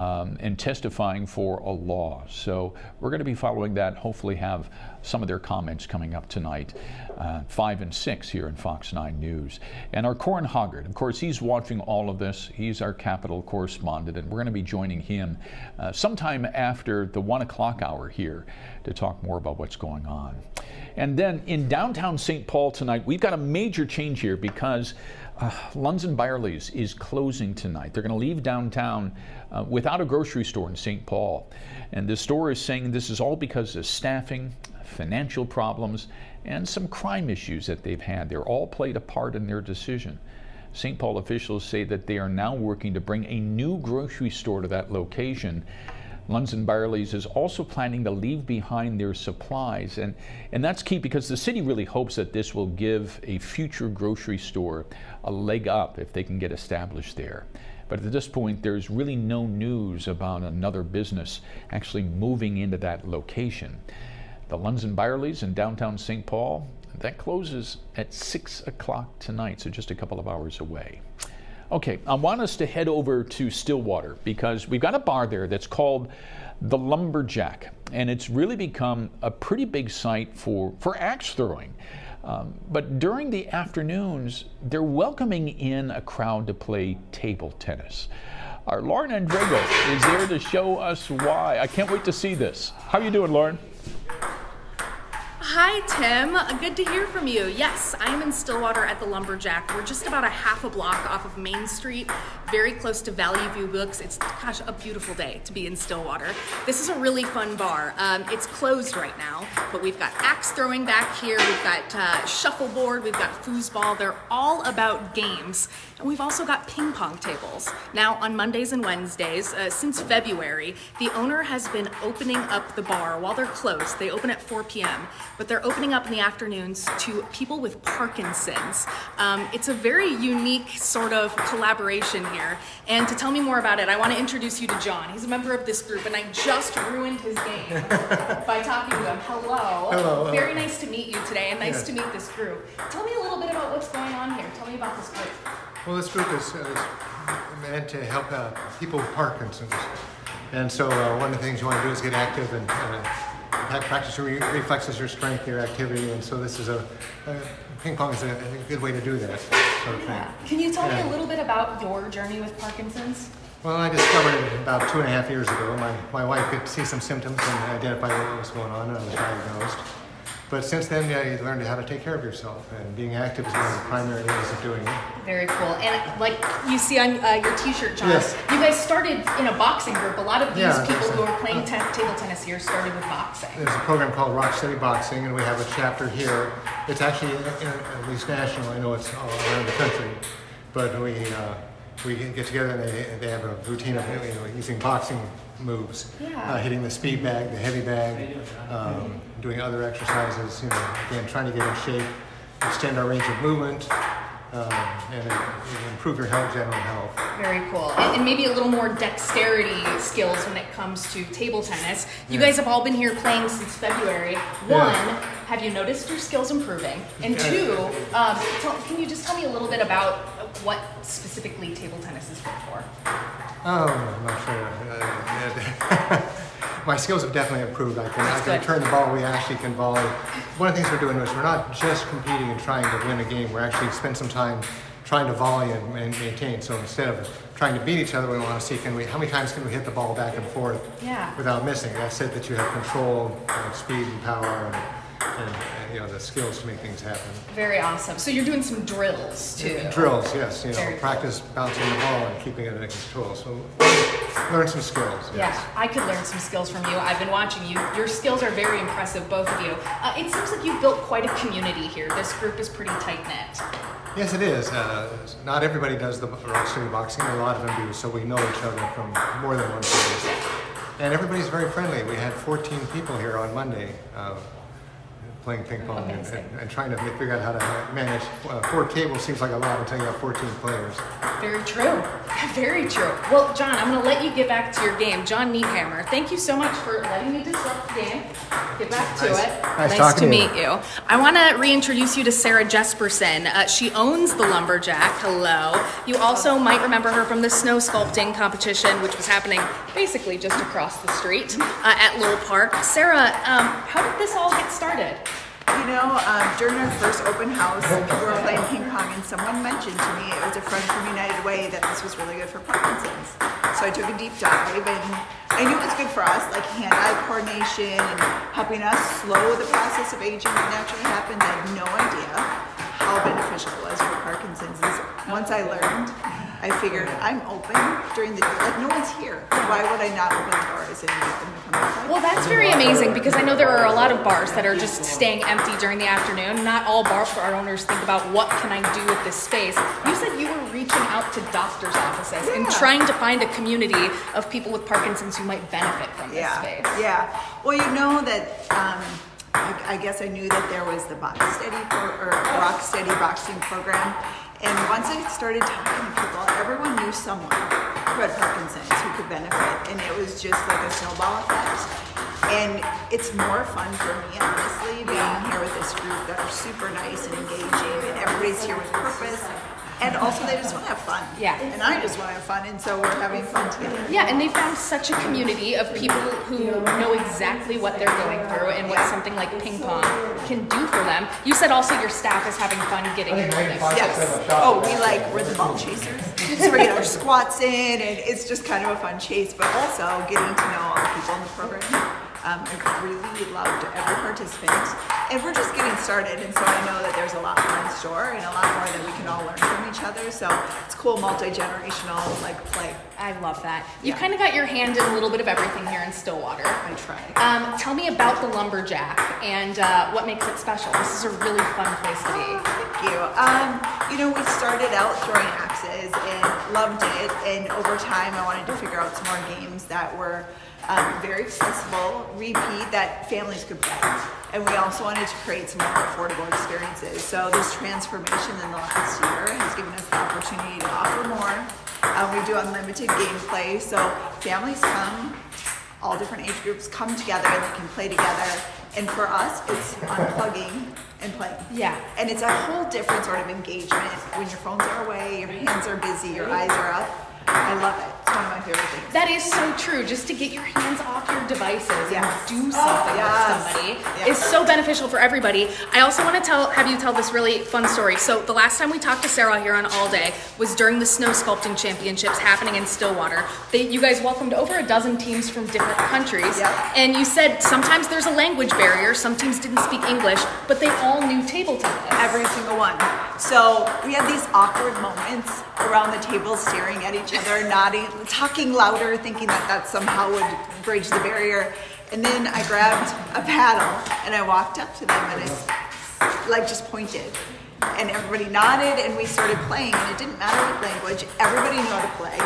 and testifying for a law. So we're going to be following that, hopefully have some of their comments coming up tonight, 5 and 6 here in Fox 9 News. And our Corin Hoggard, of course, he's watching all of this. He's our Capitol correspondent, and we're going to be joining him sometime after the 1 o'clock hour here to talk more about what's going on. And then in downtown St. Paul tonight, we've got a major change here because Lunds & Byerly's is closing tonight. They're going to leave downtown without a grocery store in St. Paul. And the store is saying this is all because of staffing, financial problems, and some crime issues that they've had. They're all played a part in their decision. St. Paul officials say that they are now working to bring a new grocery store to that location. Lunds & Byerly's is also planning to leave behind their supplies, and that's key because the city really hopes that this will give a future grocery store a leg up if they can get established there. But at this point, there's really no news about another business actually moving into that location. The Lunds & Byerly's in downtown St. Paul, that closes at 6 o'clock tonight, so just a couple of hours away. Okay, I want us to head over to Stillwater because we've got a bar there that's called the Lumberjack, and it's really become a pretty big site for axe throwing. But during the afternoons, they're welcoming in a crowd to play table tennis. Our Lauren Andrego is there to show us why. I can't wait to see this. How are you doing, Lauren? Hi, Tim. Good to hear from you. Yes, I'm in Stillwater at the Lumberjack. We're just about a half a block off of Main Street, very close to Valley View Books. It's, gosh, a beautiful day to be in Stillwater. This is a really fun bar. It's closed right now, but we've got axe throwing back here. We've got shuffleboard. We've got foosball. They're all about games. And we've also got ping pong tables. Now, on Mondays and Wednesdays, since February, the owner has been opening up the bar while they're closed. They open at 4 p.m., but they're opening up in the afternoons to people with Parkinson's. It's a very unique sort of collaboration here. And to tell me more about it, I want to introduce you to John. He's a member of this group, and I just ruined his game by talking to him. Hello. Hello. Very nice to meet you today, and nice to meet this group. Tell me a little bit about what's going on here. Tell me about this group. Well, this group is meant to help people with Parkinson's. And so one of the things you want to do is get active and practice your reflexes, your strength, your activity. And so this is ping pong is a good way to do that sort of thing. Can you tell me a little bit about your journey with Parkinson's? Well, I discovered it about 2.5 years ago. My wife could see some symptoms and identify what was going on, and I was diagnosed. But since then, you learned how to take care of yourself, and being active is one of the primary ways of doing it. Very cool. And like you see on your T-shirt, John, yes. You guys started in a boxing group. A lot of these people who are playing table tennis here started with boxing. There's a program called Rock Steady Boxing, and we have a chapter here. It's actually, at least national, I know it's all around the country, but we get together and they have a routine of using boxing moves, hitting the speed bag, the heavy bag, doing other exercises, again, trying to get in shape, extend our range of movement, and improve your general health. Very cool. And maybe a little more dexterity skills when it comes to table tennis. You guys have all been here playing since February. One, have you noticed your skills improving? And two, can you just tell me a little bit about what specifically table tennis is good for? Oh, I'm not sure. My skills have definitely improved. I can return the ball. We actually can volley. One of the things we're doing is we're not just competing and trying to win a game. We're actually spend some time trying to volley and maintain. So instead of trying to beat each other, we want to see how many times can we hit the ball back and forth without missing. That's it, that you have control, speed and power, and the skills to make things happen. Very awesome. So you're doing some drills too. Drills, yes. Practice bouncing the ball and keeping it under control. So learn some skills. Yes. Yeah, I could learn some skills from you. I've been watching you. Your skills are very impressive, both of you. It seems like you've built quite a community here. This group is pretty tight-knit. Yes, it is. Not everybody does the Rock Steady Boxing. A lot of them do, so we know each other from more than one place. And everybody's very friendly. We had 14 people here on Monday. playing ping pong Amazing. and trying to figure out how to manage 4 tables seems like a lot until you have 14 players. Very true. Very true. Well, John, I'm going to let you get back to your game. John Neathammer, thank you so much for letting me disrupt the game. Get back to it. Nice to meet you. I want to reintroduce you to Sarah Jesperson. She owns the Lumberjack. Hello. You also might remember her from the snow sculpting competition, which was happening basically just across the street at Lowell Park. Sarah, how did this all get started? You know, during our first open house, we were playing ping pong, and someone mentioned to me, it was a friend from United Way, that this was really good for Parkinson's. So I took a deep dive, and I knew it was good for us, like hand-eye coordination and helping us slow the process of aging that naturally happens. I had no idea how beneficial it was for Parkinson's. And so once I learned, I figured I'm open during the day. Like, no one's here. Why would I not open the doors and get them to come inside? Well, that's very amazing, because I know there are a lot of bars that are just staying empty during the afternoon. Not all bar owners think about what can I do with this space. You said you were reaching out to doctors' offices and trying to find a community of people with Parkinson's who might benefit from this space. Yeah. Well, you know that I guess I knew that there was the Rock Steady boxing program. And once I started talking to people, everyone knew someone who had Parkinson's who could benefit, and it was just like a snowball effect. And it's more fun for me, honestly, being here with this group that are super nice and engaging, and everybody's here with purpose. And also, they just want to have fun. Yeah. And I just want to have fun, and so we're having fun together. Yeah, and they found such a community of people who know exactly what they're going through and what something like ping pong can do for them. You said also your staff is having fun getting involved. Yes. Oh, we're the ball chasers. So we get our squats in, and it's just kind of a fun chase, but also getting to know all the people in the program. I really loved every participant, and we're just getting started, and so I know that there's a lot more in store and a lot more that we can all learn from each other, so it's cool multi-generational play. I love that. You kind of got your hand in a little bit of everything here in Stillwater. I try. Tell me about the Lumberjack and what makes it special. This is a really fun place to be. Thank you. You know, we started out throwing axes and loved it, and over time I wanted to figure out some more games that were very accessible, repeat, that families could play. And we also wanted to create some more affordable experiences. So this transformation in the last year has given us the opportunity to offer more. We do unlimited gameplay, so families come, all different age groups come together and they can play together. And for us, it's unplugging and playing. Yeah. And it's a whole different sort of engagement when your phones are away, your hands are busy, your eyes are up. I love it. It's one of my favorite things. That is so true. Just to get your hands off your devices and do something with somebody is so beneficial for everybody. I also want to have you tell this really fun story. So the last time we talked to Sarah here on All Day was during the snow sculpting championships happening in Stillwater. You guys welcomed over a dozen teams from different countries. And you said sometimes there's a language barrier. Some teams didn't speak English, but they all knew table tennis. Every single one. So we had these awkward moments around the table staring at each other, nodding, talking louder, thinking that somehow would bridge the barrier. And then I grabbed a paddle and I walked up to them and I just pointed. And everybody nodded and we started playing, and it didn't matter what language, everybody knew how to play.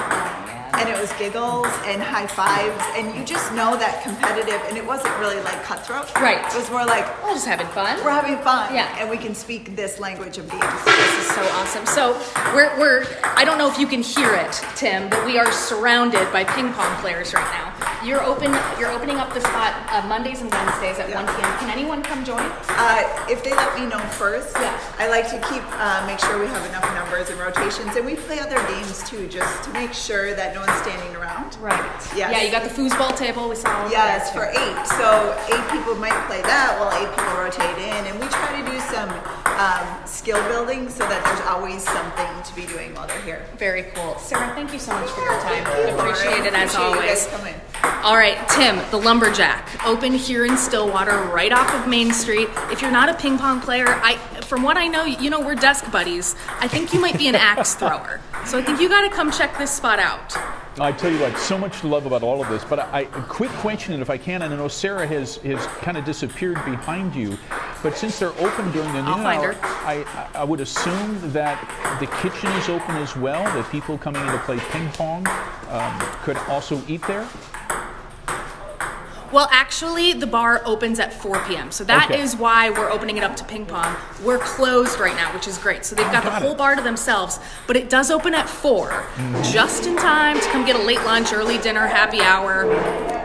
And it was giggles and high fives, and you just know that competitive, and it wasn't really like cutthroat. Right. It was more like, we're just having fun. We're having fun. Yeah. And we can speak this language of games. This is so awesome. So we're I don't know if you can hear it, Tim, but we are surrounded by ping pong players right now. You're opening up the spot Mondays and Wednesdays at 1 p.m. Can anyone come join? If they let me know first. I like to make sure we have enough numbers and rotations, and we play other games too, just to make sure that no one's standing around. Right. Yes. Yeah, you got the foosball table. We saw. Yes, for 8. So 8 people might play that while 8 people rotate in, and we try to do some skill building so that there's always something to be doing while they're here. Very cool. Sarah, thank you so much for your time. Appreciate it as always. You guys coming. All right, Tim, the Lumberjack, open here in Stillwater, right off of Main Street. If you're not a ping pong player, from what I know, you know, we're desk buddies. I think you might be an axe thrower. So I think you got to come check this spot out. I tell you what, so much to love about all of this, but a quick question, and if I can, and I know Sarah has kind of disappeared behind you, but since they're open during the noon hour, I would assume that the kitchen is open as well, that people coming in to play ping pong could also eat there? Well, actually, the bar opens at 4 p.m. So that Okay. is why we're opening it up to ping pong. We're closed right now, which is great. So they've got the whole bar to themselves, but it does open at 4, just in time to come get a late lunch, early dinner, happy hour.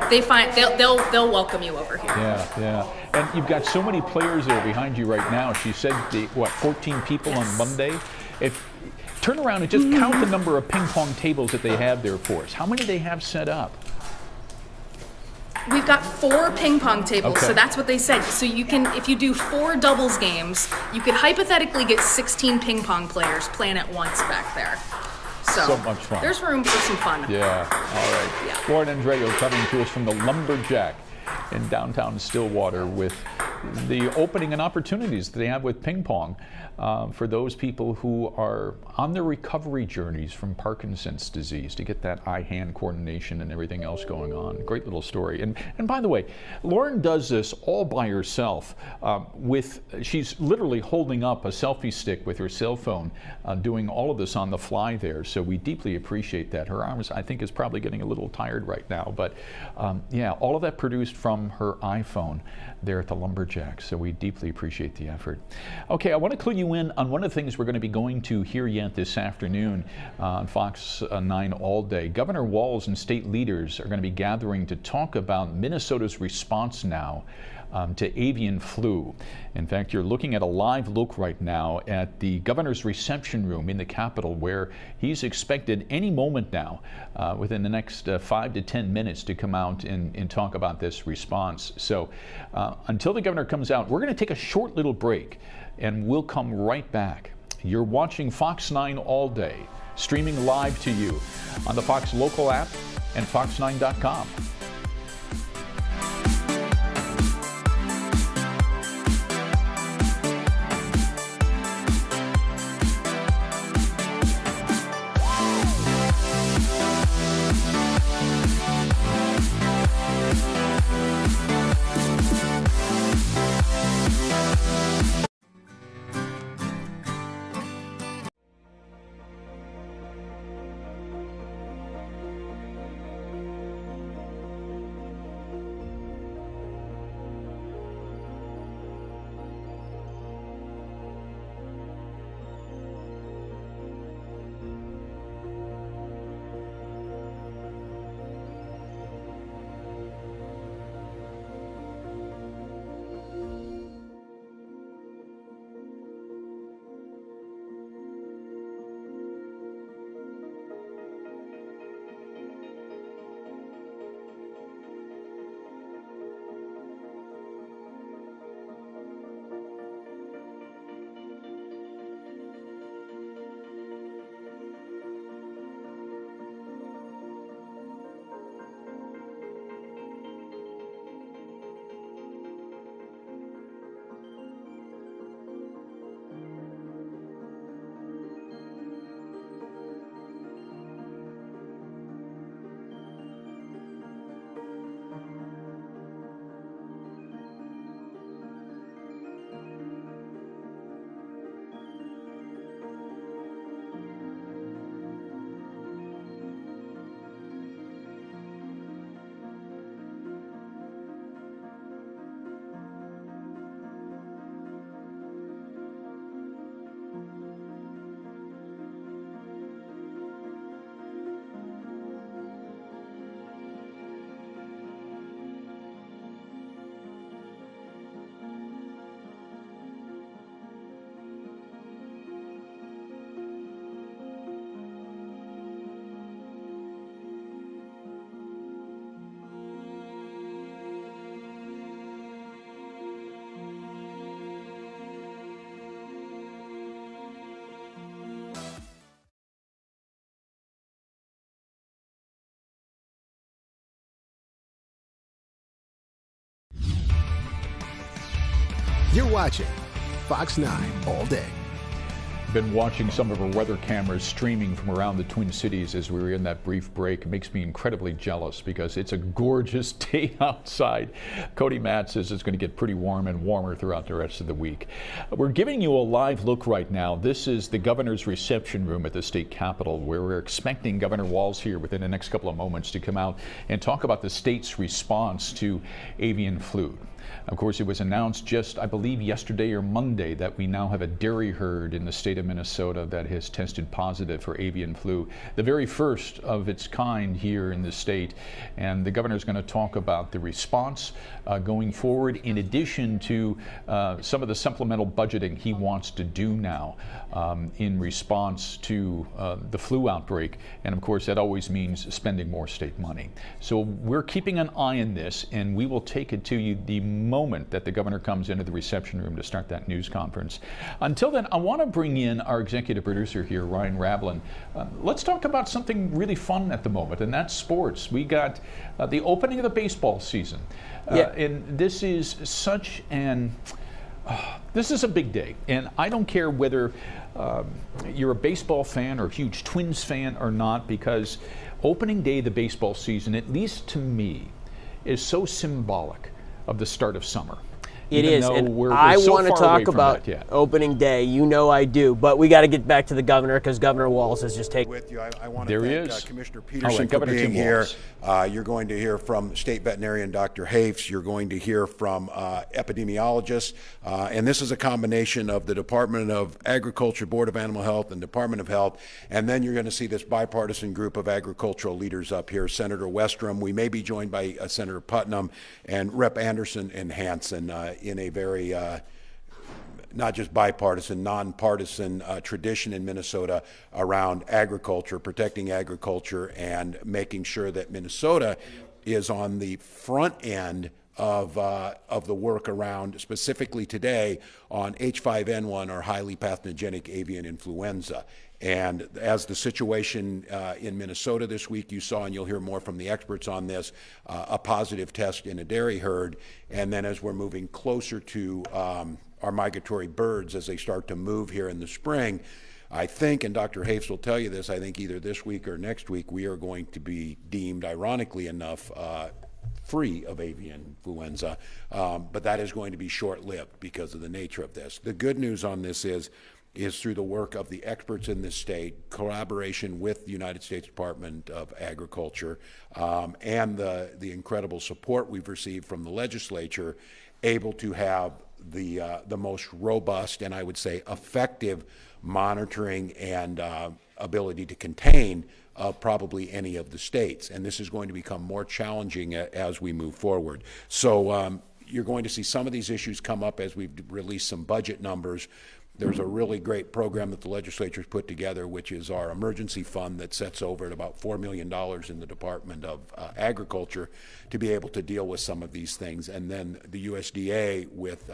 They'll welcome you over here. Yeah. And you've got so many players there behind you right now. She said, 14 people on Monday? Turn around and just count the number of ping pong tables that they have there for us. How many do they have set up? We've got 4 ping pong tables, Okay. so that's what they said. So you can, if you do 4 doubles games, you could hypothetically get 16 ping pong players playing at once back there. So much fun. There's room for some fun. Yeah, all right. Yeah. Lauren Andreo coming to us from the Lumberjack in downtown Stillwater with the opening and opportunities that they have with ping pong for those people who are on their recovery journeys from Parkinson's disease to get that eye-hand coordination and everything else going on. Great little story. And by the way, Lauren does this all by herself. She's literally holding up a selfie stick with her cell phone, doing all of this on the fly there. So we deeply appreciate that. Her arms, I think, is probably getting a little tired right now. But yeah, all of that produced from her iPhone there at the Lumberjack. So we deeply appreciate the effort. Okay, I want to clue you in on one of the things we're going to be going to hear yet this afternoon on Fox 9 all day. Governor Walz and state leaders are going to be gathering to talk about Minnesota's response now to avian flu. In fact, you're looking at a live look right now at the governor's reception room in the Capitol, where he's expected any moment now, within the next 5 to 10 minutes, to come out and talk about this response. So until the governor comes out, we're going to take a short little break, and we'll come right back. You're watching Fox 9 all day, streaming live to you on the Fox local app and fox9.com. You're watching Fox 9 all day. Been watching some of our weather cameras streaming from around the Twin Cities as we were in that brief break. It makes me incredibly jealous because it's a gorgeous day outside. Cody Matt says it's going to get pretty warm and warmer throughout the rest of the week. We're giving you a live look right now. This is the governor's reception room at the state capitol, where we're expecting Governor Walz here within the next couple of moments to come out and talk about the state's response to avian flu. Of course, it was announced just, I believe, yesterday or Monday that we now have a dairy herd in the state of Minnesota that has tested positive for avian flu, the very first of its kind here in the state. And the governor is going to talk about the response going forward, in addition to some of the supplemental budgeting he wants to do now in response to the flu outbreak. And of course, that always means spending more state money. So we're keeping an eye on this, and we will take it to you the moment that the governor comes into the reception room to start that news conference. Until then, I want to bring in our executive producer here, Ryan Rablin. Let's talk about something really fun at the moment, and that's sports. We got the opening of the baseball season. And this is such an this is a big day, and I don't care whether you're a baseball fan or a huge Twins fan or not, because opening day of the baseball season, at least to me, is so symbolic of the start of summer. It is, and I want to talk about opening day. You know I do, but we got to get back to the governor because Governor Walz has just taken. With you, I want to thank Commissioner Peterson for being here. You're going to hear from State Veterinarian Dr. Hafes. You're going to hear from epidemiologists, and this is a combination of the Department of Agriculture, Board of Animal Health, and Department of Health. And then you're going to see this bipartisan group of agricultural leaders up here: Senator Westrom. We may be joined by Senator Putnam and Rep. Anderson and Hansen. In a very not just bipartisan, nonpartisan tradition in Minnesota around agriculture, protecting agriculture, and making sure that Minnesota is on the front end of the work around, specifically today, on H5N1, or highly pathogenic avian influenza. And as the situation in Minnesota this week, you saw, and you'll hear more from the experts on this, a positive test in a dairy herd. And then as we're moving closer to our migratory birds as they start to move here in the spring, I think, and Dr. Hafes will tell you this, I think either this week or next week, we are going to be deemed, ironically enough, free of avian influenza, but that is going to be short-lived because of the nature of this. The good news on this is through the work of the experts in this state, collaboration with the United States Department of Agriculture, and the incredible support we've received from the legislature, able to have the most robust and, I would say, effective monitoring and ability to contain of probably any of the states. And this is going to become more challenging as we move forward. So you're going to see some of these issues come up as we've released some budget numbers. There's a really great program that the legislature's put together, which is our emergency fund that sets over at about $4 million in the Department of Agriculture to be able to deal with some of these things. And then the USDA with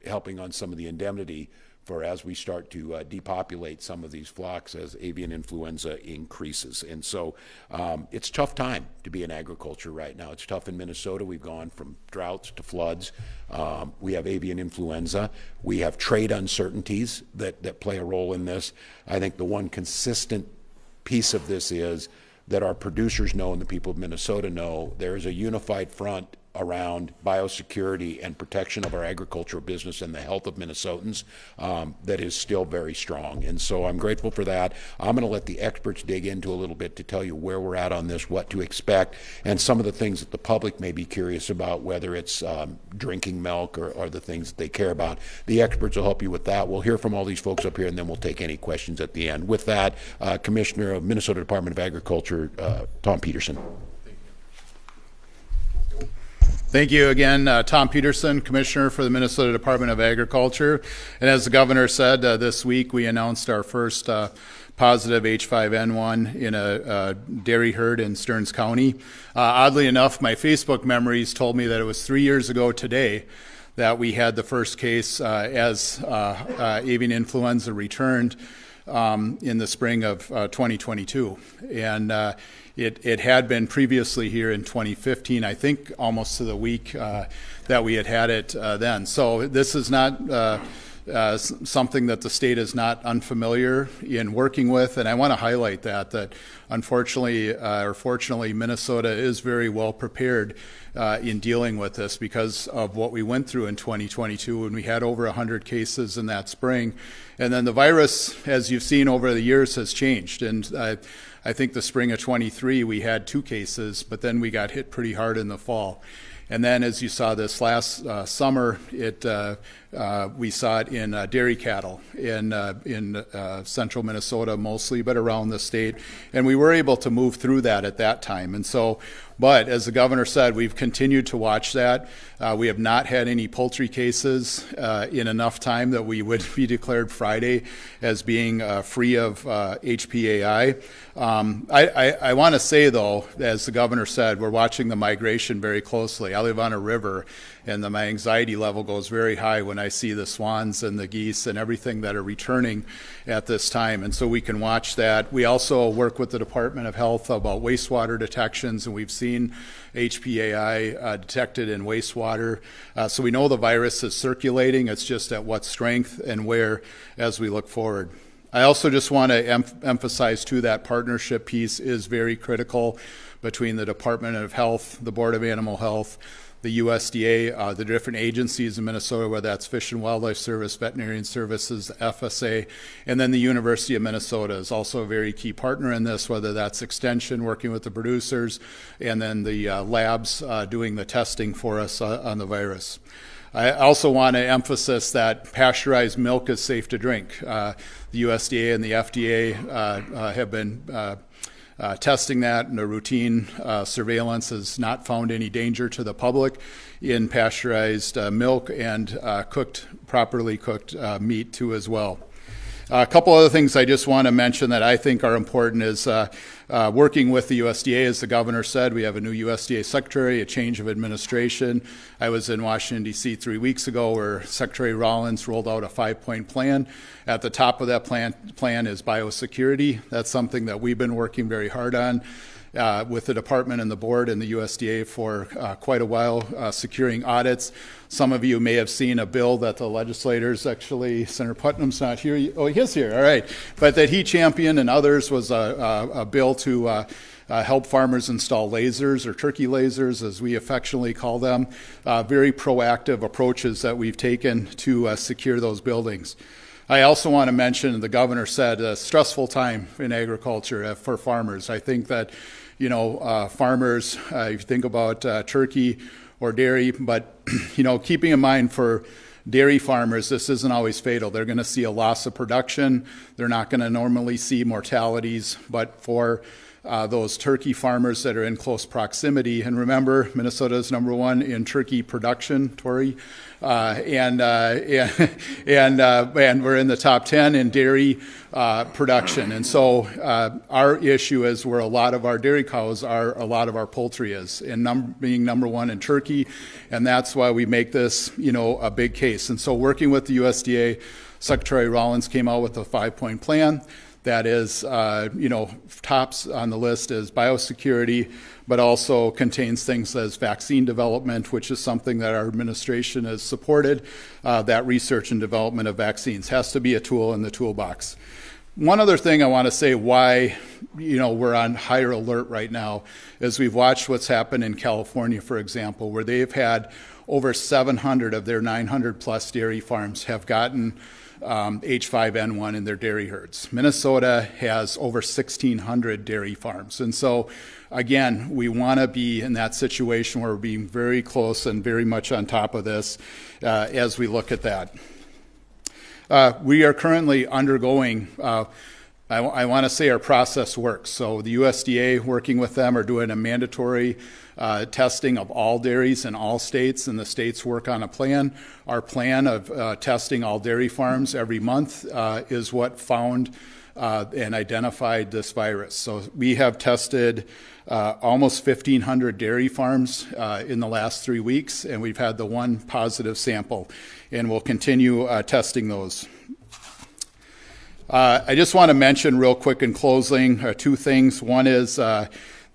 helping on some of the indemnity for as we start to depopulate some of these flocks as avian influenza increases. And so it's a tough time to be in agriculture right now. It's tough in Minnesota. We've gone from droughts to floods. We have avian influenza. We have trade uncertainties that play a role in this. I think the one consistent piece of this is that our producers know and the people of Minnesota know there is a unified front around biosecurity and protection of our agricultural business and the health of Minnesotans that is still very strong. And so I'm grateful for that. I'm going to let the experts dig into a little bit to tell you where we're at on this, what to expect, and some of the things that the public may be curious about, whether it's drinking milk or the things that they care about. The experts will help you with that. We'll hear from all these folks up here, and then we'll take any questions at the end. With that, Commissioner of Minnesota Department of Agriculture, Tom Peterson. Thank you again, Tom Peterson, Commissioner for the Minnesota Department of Agriculture. And as the governor said, this week we announced our first positive H5N1 in a dairy herd in Stearns County. Oddly enough, my Facebook memories told me that it was 3 years ago today that we had the first case as avian influenza returned in the spring of 2022. And it had been previously here in 2015, I think almost to the week that we had it then. So this is not something that the state is not unfamiliar in working with, and I want to highlight that unfortunately or fortunately Minnesota is very well prepared in dealing with this because of what we went through in 2022 when we had over 100 cases in that spring. And then the virus, as you've seen over the years, has changed. And I think the spring of 23 we had 2 cases, but then we got hit pretty hard in the fall. And then, as you saw this last summer, we saw it in dairy cattle in central Minnesota mostly, but around the state. And we were able to move through that at that time. And so, but as the governor said, we've continued to watch that. We have not had any poultry cases in enough time that we would be declared Friday as being free of HPAI. I want to say, though, as the governor said, we're watching the migration very closely. I live on a river, and my anxiety level goes very high when I see the swans and the geese and everything that are returning at this time. And so we can watch that. We also work with the Department of Health about wastewater detections, and we've seen HPAI detected in wastewater. So we know the virus is circulating. It's just at what strength and where as we look forward. I also just want to emphasize, too, that partnership piece is very critical between the Department of Health, the Board of Animal Health, the USDA, the different agencies in Minnesota, whether that's Fish and Wildlife Service, Veterinarian Services, the FSA, and then the University of Minnesota is also a very key partner in this, whether that's Extension working with the producers, and then the labs doing the testing for us on the virus. I also want to emphasize that pasteurized milk is safe to drink. The USDA and the FDA have been testing that, and the routine surveillance has not found any danger to the public in pasteurized milk and properly cooked meat too as well. A couple other things I just want to mention that I think are important is working with the USDA, as the governor said. We have a new USDA secretary, a change of administration. I was in Washington, D.C. 3 weeks ago where Secretary Rollins rolled out a 5-point plan. At the top of that plan is biosecurity. That's something that we've been working very hard on with the department and the board and the USDA for quite a while, securing audits. Some of you may have seen a bill that the legislators, actually, Senator Putnam's not here. Oh, he is here, all right. But that he championed and others was a bill to help farmers install lasers, or turkey lasers, as we affectionately call them. Very proactive approaches that we've taken to secure those buildings. I also want to mention, the governor said, a stressful time in agriculture for farmers. I think that, farmers, if you think about turkey or dairy, but, keeping in mind for dairy farmers, this isn't always fatal. They're going to see a loss of production. They're not going to normally see mortalities, but for those turkey farmers that are in close proximity, and remember, Minnesota is #1 in turkey production, Tori, and we're in the top 10 in dairy production. And so our issue is where a lot of our dairy cows are, a lot of our poultry is, and being #1 in turkey, and that's why we make this, a big case. And so working with the USDA, Secretary Rollins came out with a 5-point plan. That is, tops on the list is biosecurity, but also contains things as vaccine development, which is something that our administration has supported. That research and development of vaccines has to be a tool in the toolbox. One other thing I want to say why, we're on higher alert right now is we've watched what's happened in California, for example, where they've had over 700 of their 900 plus dairy farms have gotten H5N1 in their dairy herds. Minnesota has over 1,600 dairy farms. And so, again, we want to be in that situation where we're being very close and very much on top of this as we look at that. We are currently undergoing, I want to say our process works. So the USDA, working with them, are doing a mandatory testing of all dairies in all states, and the states work on a plan. Our plan of testing all dairy farms every month is what found and identified this virus. So we have tested almost 1,500 dairy farms in the last 3 weeks, and we've had the one positive sample, and we'll continue testing those. I just want to mention real quick in closing 2 things. One is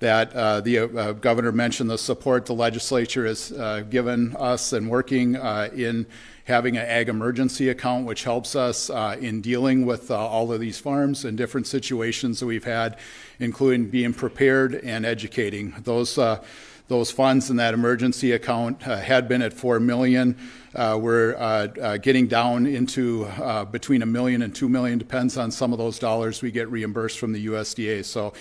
that the governor mentioned the support the legislature has given us and working in having an ag emergency account, which helps us in dealing with all of these farms and different situations that we've had, including being prepared and educating. Those funds in that emergency account had been at $4 million. We're getting down into between $1 million and $2 million, depends on some of those dollars we get reimbursed from the USDA. So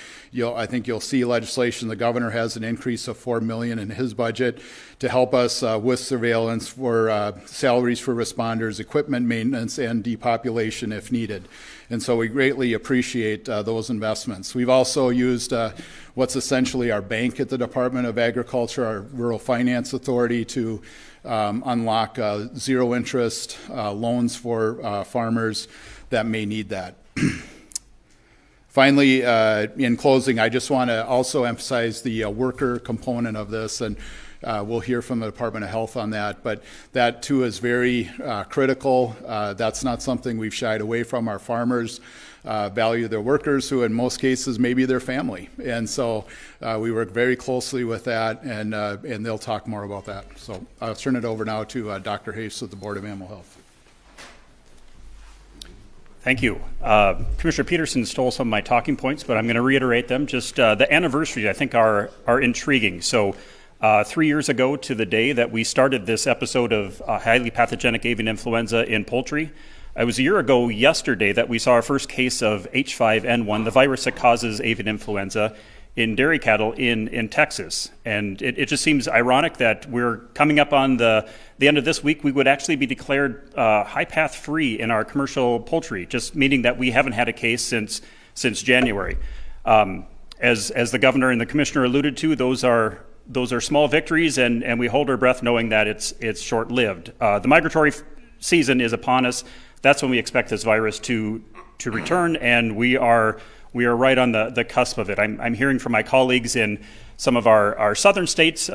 I think you'll see legislation. The governor has an increase of $4 million in his budget to help us with surveillance, for salaries for responders, equipment maintenance, and depopulation if needed. And so we greatly appreciate those investments. We've also used what's essentially our bank at the Department of Agriculture, our Rural Finance Authority, to unlock zero interest loans for farmers that may need that. Finally, in closing, I just want to also emphasize the worker component of this, and we'll hear from the Department of Health on that, but that too is very critical. That's not something we've shied away from. Our farmers value their workers, who in most cases may be their family, and so we work very closely with that, and they'll talk more about that. So I'll turn it over now to Dr. Hayes of the Board of Animal Health. Thank you. Commissioner Peterson stole some of my talking points, but I'm going to reiterate them. Just the anniversaries, I think, are intriguing. So 3 years ago to the day that we started this episode of highly pathogenic avian influenza in poultry, it was a year ago yesterday that we saw our first case of H5N1, the virus that causes avian influenza, in dairy cattle in Texas. And it just seems ironic that we're coming up on the end of this week. We would actually be declared high path free in our commercial poultry, just meaning that we haven't had a case since January. As the governor and the commissioner alluded to, those are small victories, and we hold our breath knowing that it's short-lived. The migratory season is upon us. That's when we expect this virus to return, and we are right on the cusp of it. I'm hearing from my colleagues in some of our southern states,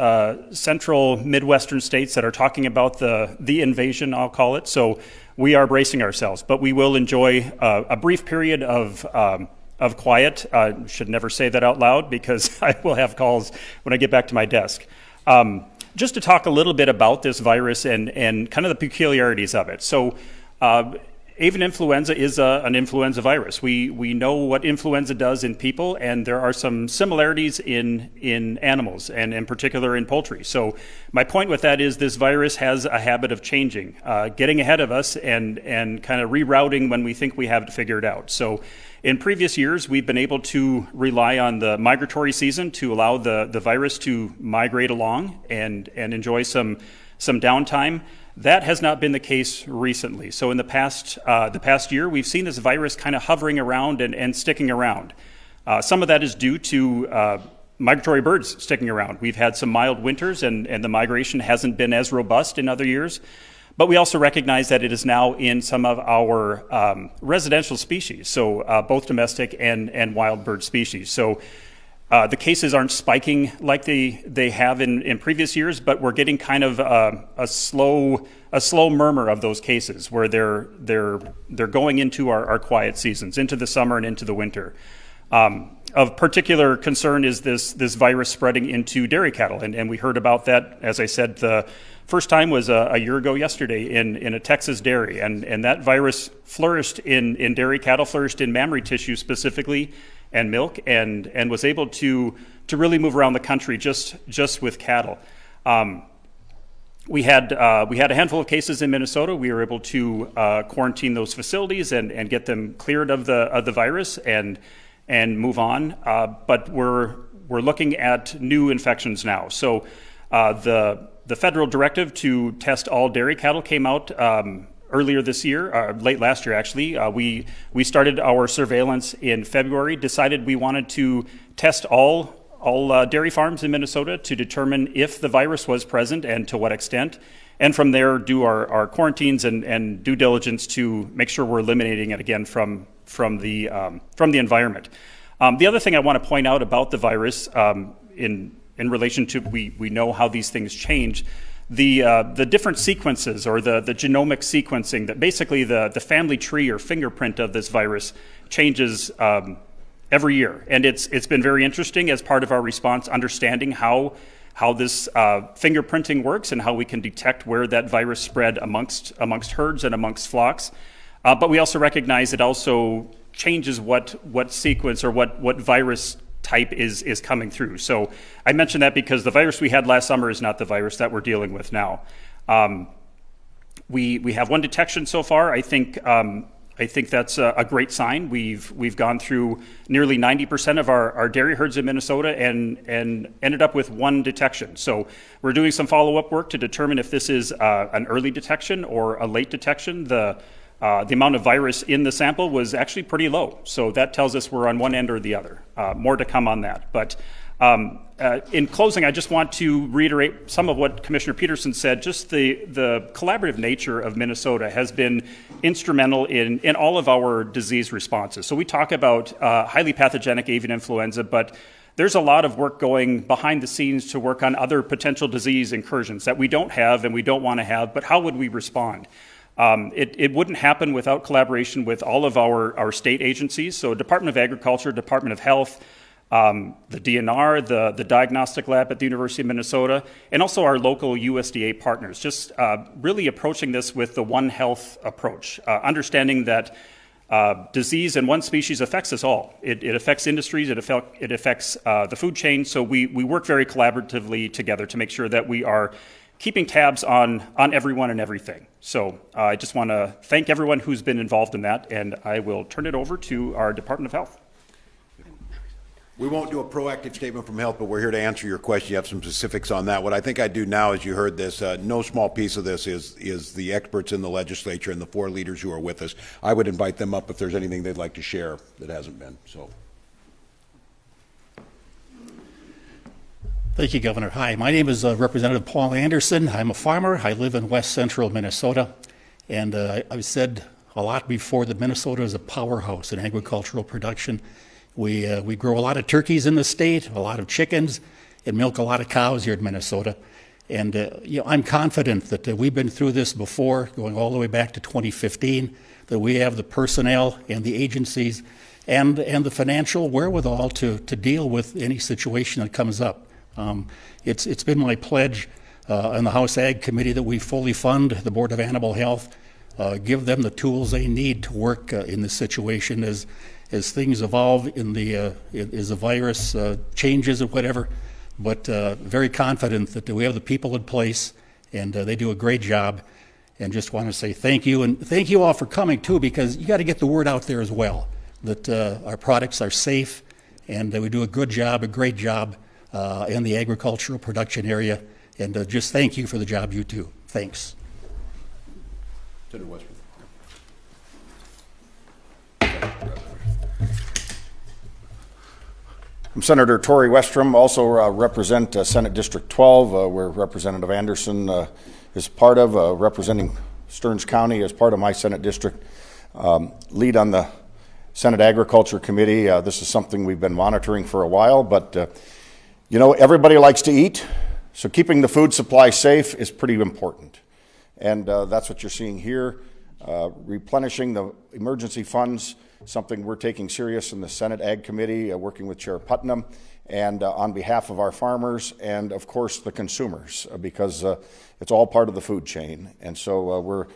central Midwestern states, that are talking about the invasion, I'll call it. So we are bracing ourselves, but we will enjoy a brief period of quiet. Should never say that out loud, because I will have calls when I get back to my desk. Just to talk a little bit about this virus and kind of the peculiarities of it. So avian influenza is an influenza virus. We know what influenza does in people, and there are some similarities in animals, and in particular in poultry. So my point with that is this virus has a habit of changing, getting ahead of us and kind of rerouting when we think we have it figured out. So in previous years, we've been able to rely on the migratory season to allow the virus to migrate along and enjoy some downtime. That has not been the case recently. So in the past year, we've seen this virus kind of hovering around and sticking around. Some of that is due to migratory birds sticking around. We've had some mild winters, and the migration hasn't been as robust in other years. But we also recognize that it is now in some of our residential species, so both domestic and wild bird species. So the cases aren't spiking like they have in previous years, but we're getting kind of a slow murmur of those cases where they're going into our quiet seasons, into the summer and into the winter. Of particular concern is this virus spreading into dairy cattle, and we heard about that, as I said, the first time was a year ago yesterday in a Texas dairy, and that virus flourished in dairy cattle, flourished in mammary tissue specifically, and milk, and was able to really move around the country just with cattle. We had a handful of cases in Minnesota. We were able to quarantine those facilities and get them cleared of the virus and move on. But we're looking at new infections now. So the federal directive to test all dairy cattle came out earlier this year, late last year actually. We started our surveillance in February, decided we wanted to test all dairy farms in Minnesota to determine if the virus was present and to what extent, and from there do our quarantines and due diligence to make sure we're eliminating it again from the environment. The other thing I want to point out about the virus in relation to we know how these things change. The different sequences, or the genomic sequencing, that basically the family tree or fingerprint of this virus changes every year. And it's been very interesting as part of our response, understanding how this fingerprinting works and how we can detect where that virus spread amongst herds and amongst flocks. But we also recognize it also changes what sequence or what virus type is coming through. So I mentioned that because the virus we had last summer is not the virus that we're dealing with now. We have one detection so far. I think that's a great sign. We've gone through nearly 90% of our dairy herds in Minnesota and ended up with one detection. So we're doing some follow-up work to determine if this is an early detection or a late detection. The amount of virus in the sample was actually pretty low. So that tells us we're on one end or the other. More to come on that. But in closing, I just want to reiterate some of what Commissioner Peterson said. Just the collaborative nature of Minnesota has been instrumental in all of our disease responses. So we talk about highly pathogenic avian influenza, but there's a lot of work going behind the scenes to work on other potential disease incursions that we don't have and we don't want to have, but how would we respond? It wouldn't happen without collaboration with all of our state agencies. So Department of Agriculture, Department of Health, the DNR, the diagnostic lab at the University of Minnesota, and also our local USDA partners, just really approaching this with the One Health approach, understanding that disease in one species affects us all. It affects industries, it affects the food chain, so we work very collaboratively together to make sure that we are keeping tabs on everyone and everything. So I just want to thank everyone who's been involved in that, and I will turn it over to our Department of Health. We won't do a proactive statement from health, but we're here to answer your question. You have some specifics on that. What I think I do now, as you heard this, no small piece of this is the experts in the legislature and the 4 leaders who are with us. I would invite them up if there's anything they'd like to share that hasn't been. So. Thank you, Governor. Hi, my name is Representative Paul Anderson. I'm a farmer. I live in west central Minnesota. And I've said a lot before that Minnesota is a powerhouse in agricultural production. We grow a lot of turkeys in the state, a lot of chickens, and milk a lot of cows here in Minnesota. And I'm confident that we've been through this before, going all the way back to 2015, that we have the personnel and the agencies and the financial wherewithal to deal with any situation that comes up. It's been my pledge on the House Ag Committee that we fully fund the Board of Animal Health, give them the tools they need to work in this situation as things evolve as the virus changes or whatever. But very confident that we have the people in place and they do a great job. And just want to say thank you, and thank you all for coming too, because you got to get the word out there as well that our products are safe and that we do a good job, a great job. In the agricultural production area, and just thank you for the job you do. Thanks. Senator Westrom. I'm Senator Tory Westrom, also represent Senate District 12, where Representative Anderson is part of, representing Stearns County as part of my Senate district. Lead on the Senate Agriculture Committee. This is something we've been monitoring for a while, but you know, everybody likes to eat, so keeping the food supply safe is pretty important. And that's what you're seeing here. Replenishing the emergency funds, something we're taking serious in the Senate Ag Committee, working with Chair Putnam, and on behalf of our farmers and, of course, the consumers, because it's all part of the food chain. And so we're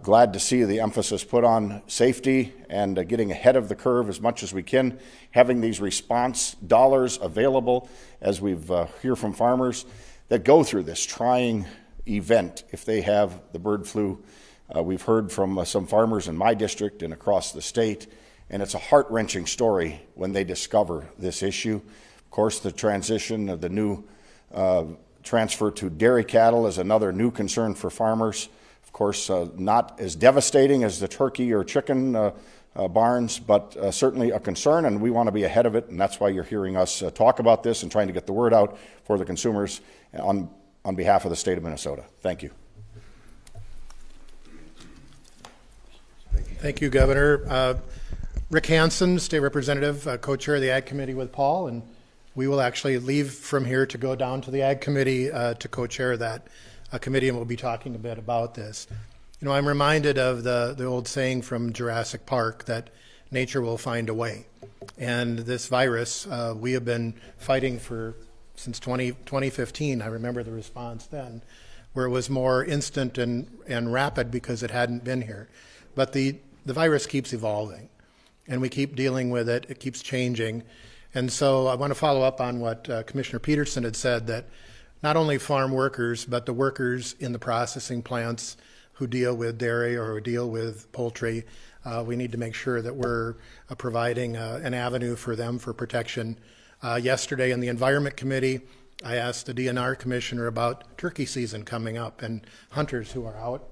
glad to see the emphasis put on safety and getting ahead of the curve as much as we can, having these response dollars available as we've hear from farmers that go through this trying event if they have the bird flu. We've heard from some farmers in my district and across the state, and it's a heart-wrenching story when they discover this issue. Of course, the transition of the new transfer to dairy cattle is another new concern for farmers. Of course, not as devastating as the turkey or chicken barns, but certainly a concern, and we want to be ahead of it, and that's why you're hearing us talk about this and trying to get the word out for the consumers on behalf of the state of Minnesota. Thank you. Thank you, Governor. Rick Hansen, State Representative, co-chair of the Ag Committee with Paul, and we will actually leave from here to go down to the Ag Committee to co-chair that committee, and we'll be talking a bit about this. You know, I'm reminded of the old saying from Jurassic Park that nature will find a way. And this virus, we have been fighting since 2015. I remember the response then, where it was more instant and rapid because it hadn't been here. But the virus keeps evolving, and we keep dealing with it. It keeps changing. And so I want to follow up on what Commissioner Peterson had said, that not only farm workers, but the workers in the processing plants who deal with dairy or who deal with poultry, we need to make sure that we're providing an avenue for them for protection. Yesterday in the Environment Committee, I asked the DNR Commissioner about turkey season coming up and hunters who are out,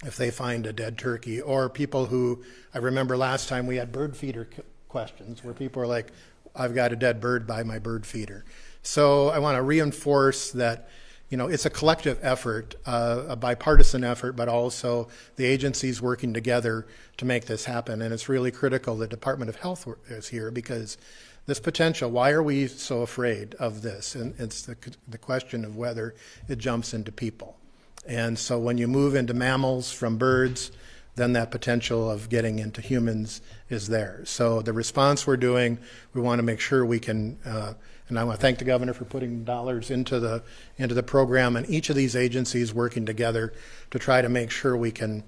if they find a dead turkey, or people who, I remember last time we had bird feeder questions where people are like, I've got a dead bird by my bird feeder. So I want to reinforce that, you know, it's a collective effort, a bipartisan effort, but also the agencies working together to make this happen. And it's really critical the Department of Health is here, because this potential, why are we so afraid of this? And it's the question of whether it jumps into people. And so when you move into mammals from birds, then that potential of getting into humans is there. So the response we're doing, we want to make sure we can, and I want to thank the governor for putting dollars into the program, and each of these agencies working together to try to make sure we can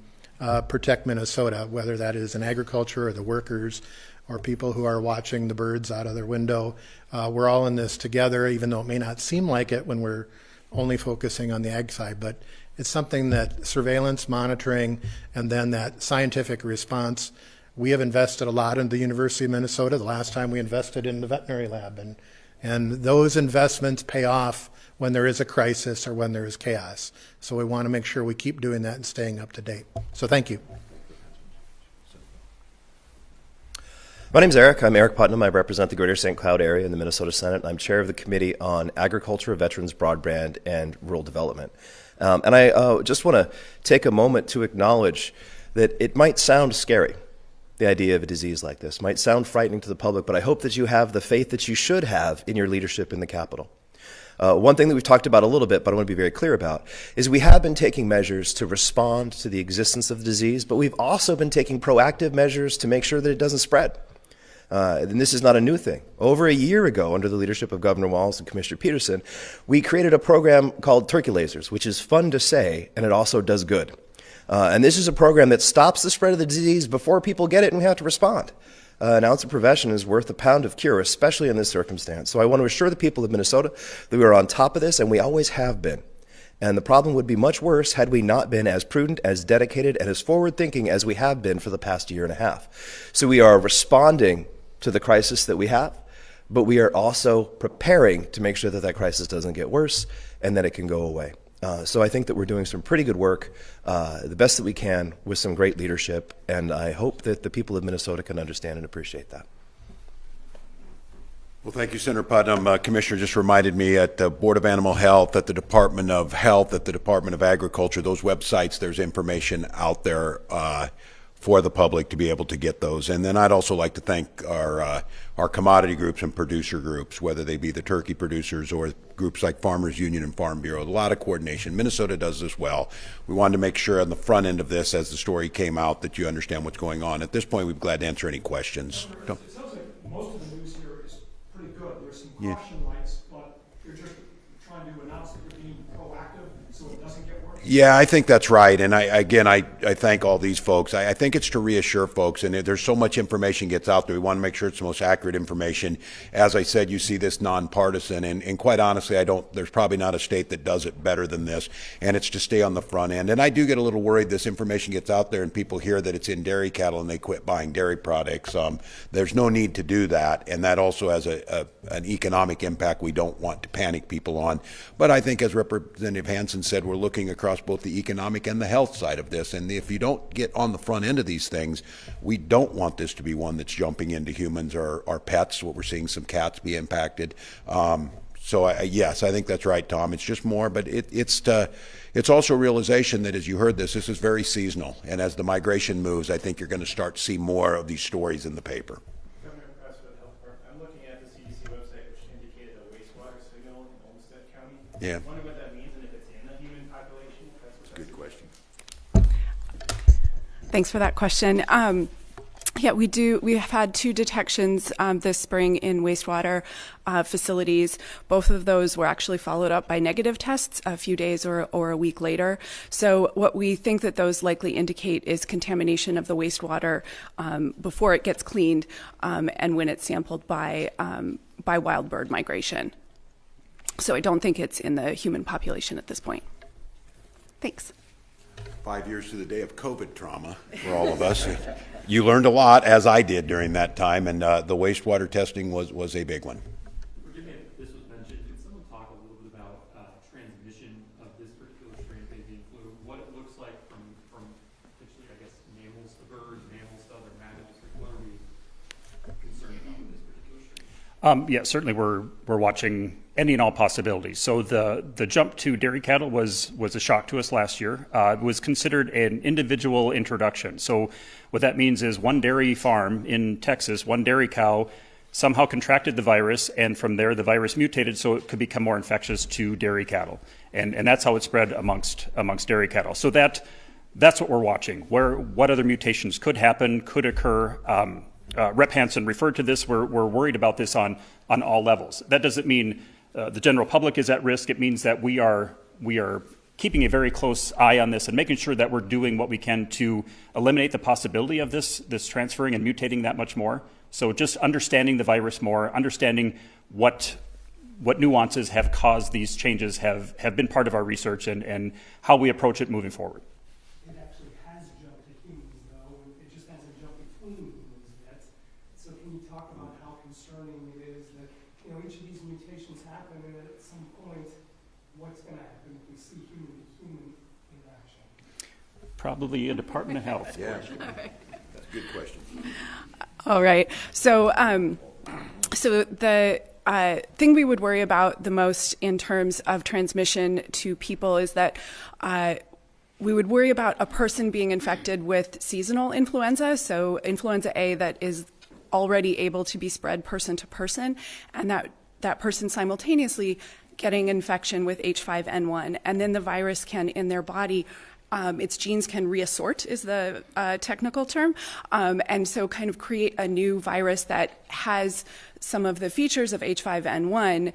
protect Minnesota, whether that is in agriculture or the workers or people who are watching the birds out of their window. We're all in this together, even though it may not seem like it when we're only focusing on the ag side, but it's something that surveillance, monitoring, and then that scientific response. We have invested a lot in the University of Minnesota. The last time we invested in the veterinary lab, and those investments pay off when there is a crisis or when there is chaos. So we want to make sure we keep doing that and staying up to date. So thank you. My name's Eric. I'm Eric Putnam. I represent the Greater St. Cloud area in the Minnesota Senate. I'm chair of the Committee on Agriculture, Veterans, Broadband, and Rural Development. And I just want to take a moment to acknowledge that it might sound scary, the idea of a disease like this. Might sound frightening to the public, but I hope that you have the faith that you should have in your leadership in the Capitol. One thing that we've talked about a little bit, but I want to be very clear about, is we have been taking measures to respond to the existence of the disease, but we've also been taking proactive measures to make sure that it doesn't spread. And this is not a new thing. Over a year ago, under the leadership of Governor Walz and Commissioner Peterson, we created a program called Turkey Lasers, which is fun to say, and it also does good. And this is a program that stops the spread of the disease before people get it and we have to respond. An ounce of prevention is worth a pound of cure, especially in this circumstance. So I want to assure the people of Minnesota that we are on top of this, and we always have been. And the problem would be much worse had we not been as prudent, as dedicated, and as forward-thinking as we have been for the past year and a half. So we are responding to the crisis that we have, but we are also preparing to make sure that that crisis doesn't get worse and that it can go away. So I think that we're doing some pretty good work, the best that we can, with some great leadership, and I hope that the people of Minnesota can understand and appreciate that. Well, thank you, Senator Putnam. Commissioner just reminded me at the Board of Animal Health, at the Department of Health, at the Department of Agriculture, those websites, there's information out there for the public to be able to get those. And then I'd also like to thank our commodity groups and producer groups, whether they be the turkey producers or groups like Farmers Union and Farm Bureau. A lot of coordination. Minnesota does this well. We wanted to make sure on the front end of this, as the story came out, that you understand what's going on. At this point, we'd be glad to answer any questions. It sounds like most of the news here is pretty good. There's some caution lights, but you're just trying to announce that you're being proactive so it doesn't get worse. Yeah, I think that's right. And I thank all these folks. I think it's to reassure folks, and there's so much information gets out there. We want to make sure it's the most accurate information. As I said, you see this nonpartisan, and quite honestly, there's probably not a state that does it better than this, and it's to stay on the front end. And I do get a little worried this information gets out there and people hear that it's in dairy cattle and they quit buying dairy products. There's no need to do that, and that also has an economic impact we don't want to panic people on. But I think, as Representative Hansen said, we're looking across both the economic and the health side of this, and if you don't get on the front end of these things, we don't want this to be one that's jumping into humans or pets. What we're seeing, some cats be impacted. Yes, I think that's right, Tom. It's just more, but it's also a realization that, as you heard this is very seasonal, and as the migration moves, I think you're going to start to see more of these stories in the paper. Governor Press for the Health Department. I'm looking at the CDC website, which indicated a wastewater signal in Olmsted County. Yeah. I wonder what that means, and if it's in the human population. That's a good question. Thanks for that question. Yeah, we do. We have had 2 detections this spring in wastewater facilities. Both of those were actually followed up by negative tests a few days or a week later. So what we think that those likely indicate is contamination of the wastewater before it gets cleaned and when it's sampled by wild bird migration. So I don't think it's in the human population at this point. Thanks. 5 years to the day of COVID trauma for all of us. You learned a lot, as I did during that time, and the wastewater testing was a big one. Forgive me if this was mentioned. Could someone talk a little bit about transmission of this particular strain of avian flu? What it looks like from potentially, I guess, mammals to birds, mammals to other mammals? What are we concerned about with this particular strain? Yeah, certainly we're watching any and all possibilities. So the jump to dairy cattle was a shock to us last year. It was considered an individual introduction. So what that means is one dairy farm in Texas, one dairy cow somehow contracted the virus, and from there the virus mutated so it could become more infectious to dairy cattle. And that's how it spread amongst dairy cattle. So that's what we're watching. What other mutations could happen, could occur. Rep. Hansen referred to this. We're worried about this on all levels. That doesn't mean the general public is at risk. It means that we are keeping a very close eye on this and making sure that we're doing what we can to eliminate the possibility of this transferring and mutating that much more. So just understanding the virus more, understanding what nuances have caused these changes have been part of our research and how we approach it moving forward. It actually has jumped to humans, though. It just hasn't jumped between humans yet. So can you talk about how concerning it is that each of these mutations happen, and at some point, what's going to happen if we see human-to-human interaction? Probably a Department of Health. Yeah, that's a good question. All right. So, so the thing we would worry about the most in terms of transmission to people is that we would worry about a person being infected with seasonal influenza, so influenza A that is already able to be spread person to person, and that person simultaneously getting infection with H5N1, and then the virus can, in their body, its genes can reassort is the technical term, and so kind of create a new virus that has some of the features of H5N1,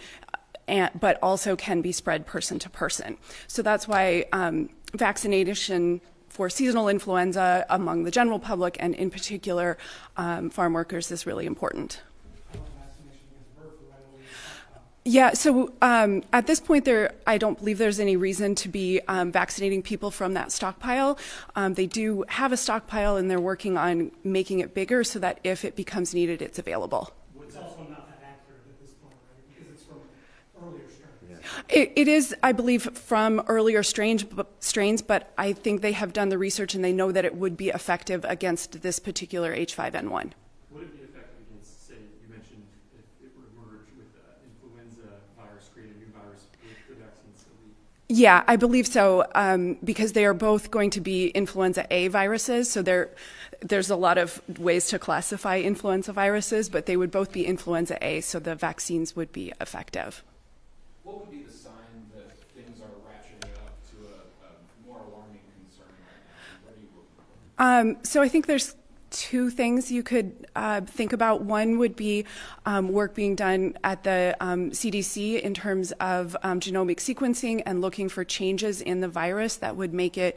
but also can be spread person to person. So that's why vaccination for seasonal influenza among the general public and in particular farm workers is really important. Yeah, so at this point, I don't believe there's any reason to be vaccinating people from that stockpile. They do have a stockpile, and they're working on making it bigger so that if it becomes needed, it's available. It's also not that accurate at this point, right? Because it's from earlier strains. It is, I believe, from earlier strains, but I think they have done the research and they know that it would be effective against this particular H5N1. Would it be effective against, say, you mentioned if it were merged with influenza virus, create a new virus with the vaccine still be? Yeah, I believe so, because they are both going to be influenza A viruses, so there's a lot of ways to classify influenza viruses, but they would both be influenza A, so the vaccines would be effective. What would be the sign that things are ratcheting up to a more alarming concern right now? What are you looking for? So I think there's 2 things you could think about. One would be work being done at the CDC in terms of genomic sequencing and looking for changes in the virus that would make it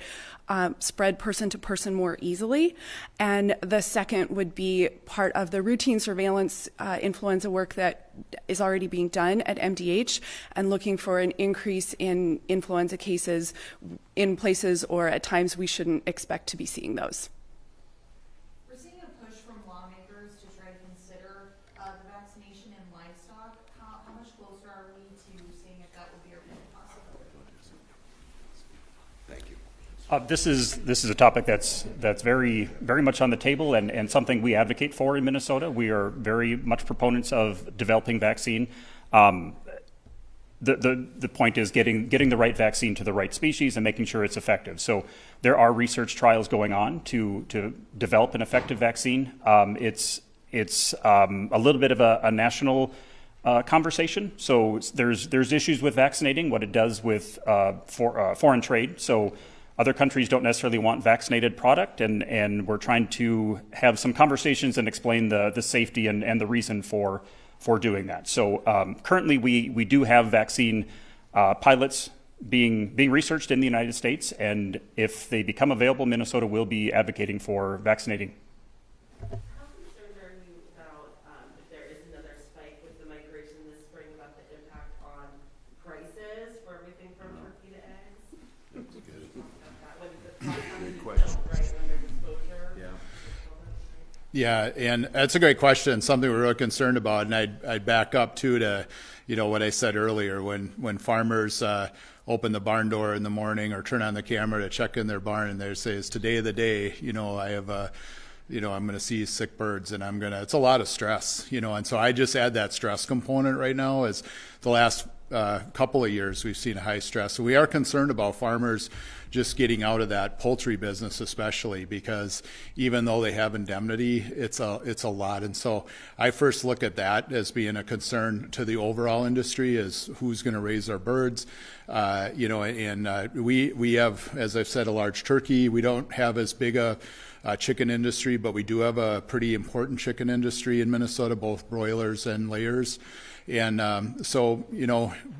spread person to person more easily. And the second would be part of the routine surveillance influenza work that is already being done at MDH and looking for an increase in influenza cases in places or at times we shouldn't expect to be seeing those. This is a topic that's very much on the table and something we advocate for in Minnesota. We are very much proponents of developing vaccine. The point is getting the right vaccine to the right species and making sure it's effective. So there are research trials going on to develop an effective vaccine. It's a little bit of a national conversation. So there's issues with vaccinating, what it does with foreign trade. So other countries don't necessarily want vaccinated product, and we're trying to have some conversations and explain the safety and the reason for doing that. So currently we do have vaccine pilots being researched in the United States, and if they become available, Minnesota will be advocating for vaccinating. How concerned are you about if there is another spike with the migration this spring, about the impact on prices for everything from turkey to eggs? That's good. Good question. Yeah, and that's a great question. Something we're really concerned about, and I'd back up too to, what I said earlier. When farmers open the barn door in the morning or turn on the camera to check in their barn, and they say, "It's today the day." I have I'm going to see sick birds, and it's a lot of stress. And so I just add that stress component right now. As the last couple of years, we've seen high stress. So we are concerned about farmers just getting out of that poultry business, especially because even though they have indemnity, it's a lot. And so I first look at that as being a concern to the overall industry, is who's going to raise our birds. We have, as I've said, a large turkey. We don't have as big a chicken industry, but we do have a pretty important chicken industry in Minnesota, both broilers and layers. And so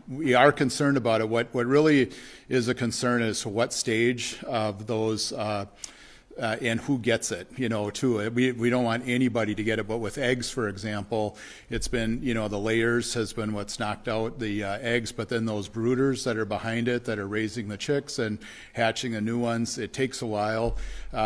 we are concerned about it. What really is a concern is what stage of those and who gets it, too. We don't want anybody to get it, but with eggs, for example, it's been, the layers has been what's knocked out the eggs, but then those brooders that are behind it that are raising the chicks and hatching the new ones, it takes a while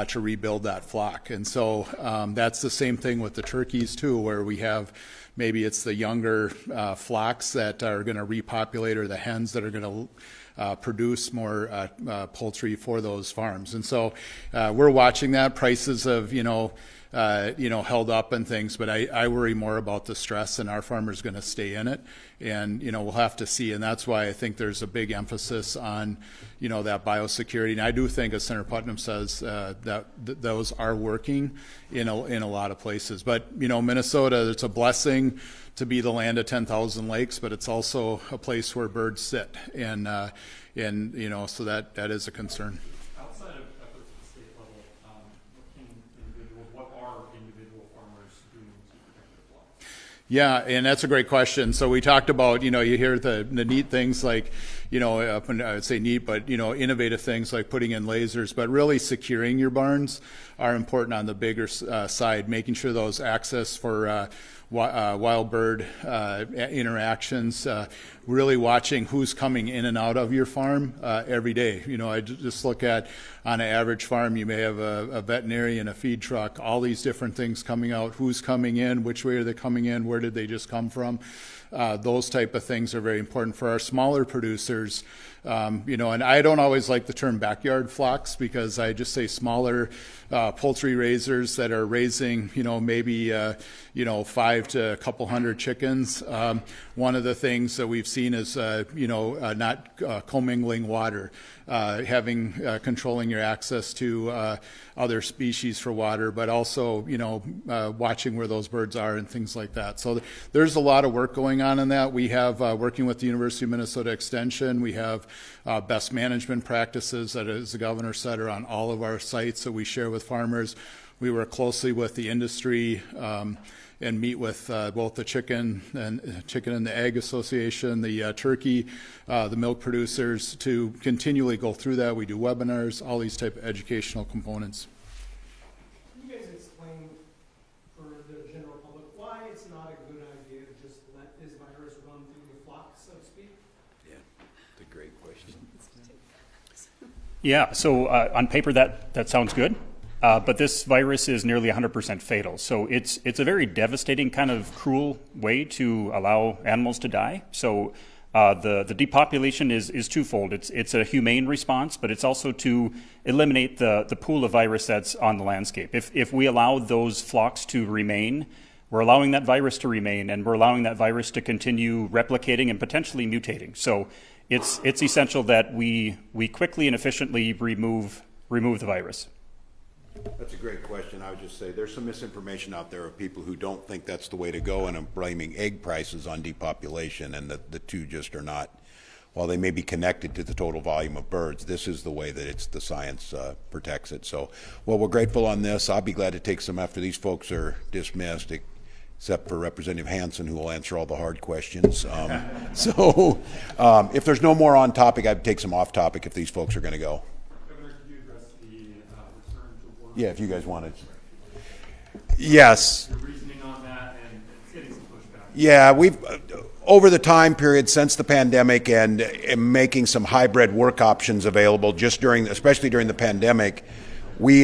to rebuild that flock. And so that's the same thing with the turkeys, too, where we have maybe it's the younger flocks that are going to repopulate, or the hens that are going to produce more poultry for those farms. And so we're watching that. Prices have, held up and things, but I worry more about the stress, and our farmers going to stay in it. And, we'll have to see. And that's why I think there's a big emphasis on, that biosecurity. And I do think, as Senator Putnam says, that those are working in a lot of places. But, Minnesota, it's a blessing to be the land of 10,000 lakes, but it's also a place where birds sit. And so that is a concern. Outside of efforts at the state level, what are individual farmers doing to protect their flocks? Yeah, and that's a great question. So we talked about, you hear the neat things like, I would say neat, but, innovative things like putting in lasers, but really securing your barns are important on the bigger side, making sure those access for wild bird interactions, really watching who's coming in and out of your farm every day. I just look at, on an average farm, you may have a veterinarian, a feed truck, all these different things coming out, who's coming in, which way are they coming in, where did they just come from. Those type of things are very important for our smaller producers. And I don't always like the term backyard flocks, because I just say smaller poultry raisers that are raising, maybe 5 to a couple hundred chickens. One of the things that we've seen is, not commingling water, controlling your access to other species for water, but also, watching where those birds are and things like that. So there's a lot of work going on in that. We have, working with the University of Minnesota Extension, we have best management practices that, as the governor said, are on all of our sites that we share with farmers. We work closely with the industry and meet with both the chicken and the egg association, the turkey, the milk producers, to continually go through that. We do webinars, all these type of educational components. Can you guys explain for the general public why it's not a good idea to just let this virus run through the flock, so to speak? Yeah, it's a great question. Yeah, so on paper that sounds good. But this virus is nearly 100% fatal. So it's a very devastating, kind of cruel way to allow animals to die. So the depopulation is twofold. It's a humane response, but it's also to eliminate the pool of virus that's on the landscape. If we allow those flocks to remain, we're allowing that virus to remain, and we're allowing that virus to continue replicating and potentially mutating. So it's essential that we quickly and efficiently remove the virus. That's a great question. I would just say there's some misinformation out there of people who don't think that's the way to go, and I'm blaming egg prices on depopulation, and the two just are not while they may be connected to the total volume of birds, this is the way that the science protects it. So, well, we're grateful on this. I'll be glad to take some after these folks are dismissed, except for Representative Hansen, who will answer all the hard questions. If there's no more on topic, I'd take some off topic if these folks are going to go. Governor, could you address the return to work? Yeah, if you guys wanted. Yes. Your reasoning on that, and it's getting some pushback. Yeah, we've over the time period since the pandemic and making some hybrid work options available, especially during the pandemic, we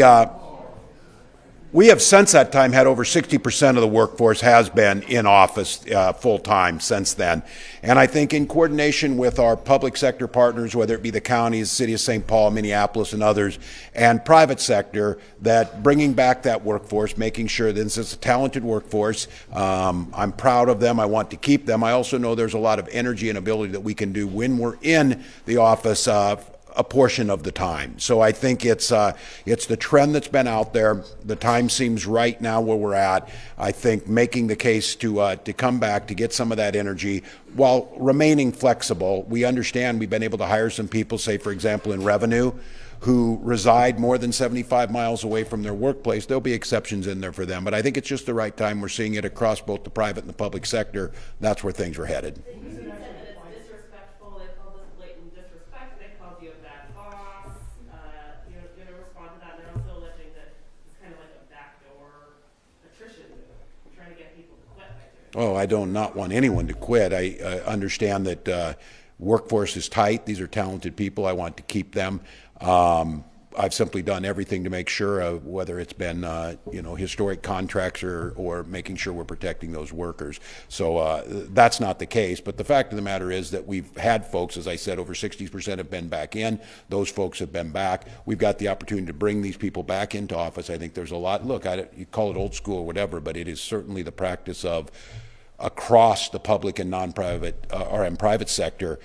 have since that time had over 60% of the workforce has been in office full time since then. And I think in coordination with our public sector partners, whether it be the counties, City of St. Paul, Minneapolis, and others, and private sector, that bringing back that workforce, making sure that this is a talented workforce. I'm proud of them. I want to keep them. I also know there's a lot of energy and ability that we can do when we're in the office a portion of the time. So I think it's the trend that's been out there. The time seems right now where we're at. I think making the case to come back, to get some of that energy while remaining flexible. We understand we've been able to hire some people, say for example in revenue, who reside more than 75 miles away from their workplace. There'll be exceptions in there for them, but I think it's just the right time. We're seeing it across both the private and the public sector. That's where things are headed. Oh, I do not want anyone to quit. I understand that workforce is tight. These are talented people. I want to keep them. I've simply done everything to make sure, whether it's been historic contracts or making sure we're protecting those workers. So that's not the case. But the fact of the matter is that we've had folks, as I said, over 60% have been back in. Those folks have been back. We've got the opportunity to bring these people back into office. I think there's a lot. Look, you call it old school or whatever, but it is certainly the practice of across the public and non-private and private sector,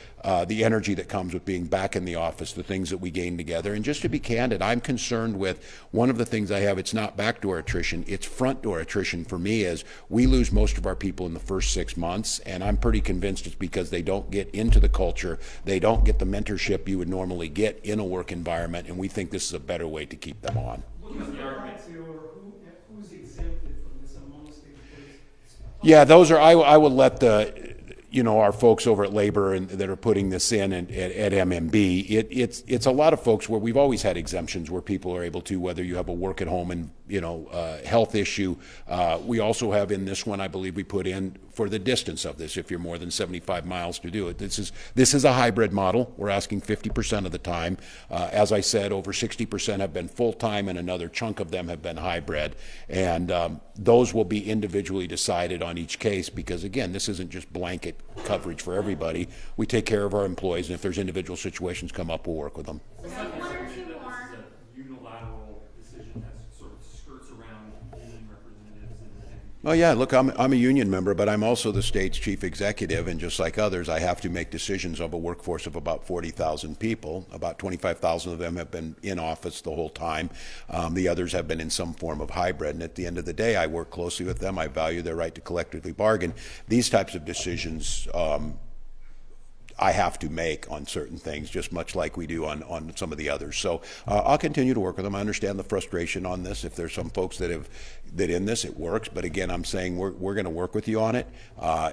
the energy that comes with being back in the office, the things that we gain together. And just to be candid, I'm concerned with one of the things I have. It's not backdoor attrition, it's front door attrition for me. Is we lose most of our people in the first 6 months, and I'm pretty convinced it's because they don't get into the culture, they don't get the mentorship you would normally get in a work environment, and we think this is a better way to keep them on. Yeah, those are. I would let our folks over at Labor that are putting this in at MMB. It's a lot of folks where we've always had exemptions where people are able to, whether you have a work at home and health issue. We also have in this one, I believe we put in for the distance of this, if you're more than 75 miles to do it. This is a hybrid model. We're asking 50% of the time. As I said, over 60% have been full-time and another chunk of them have been hybrid. And those will be individually decided on each case because, again, this isn't just blanket coverage for everybody. We take care of our employees, and if there's individual situations come up, we'll work with them. Oh yeah, look, I'm a union member, but I'm also the state's chief executive, and just like others, I have to make decisions of a workforce of about 40,000 people. About 25,000 of them have been in office the whole time. The others have been in some form of hybrid, and at the end of the day, I work closely with them. I value their right to collectively bargain. These types of decisions I have to make on certain things, just much like we do on some of the others. So I'll continue to work with them. I understand the frustration on this. If there's some folks that in this it works, but again, I'm saying we're going to work with you on it.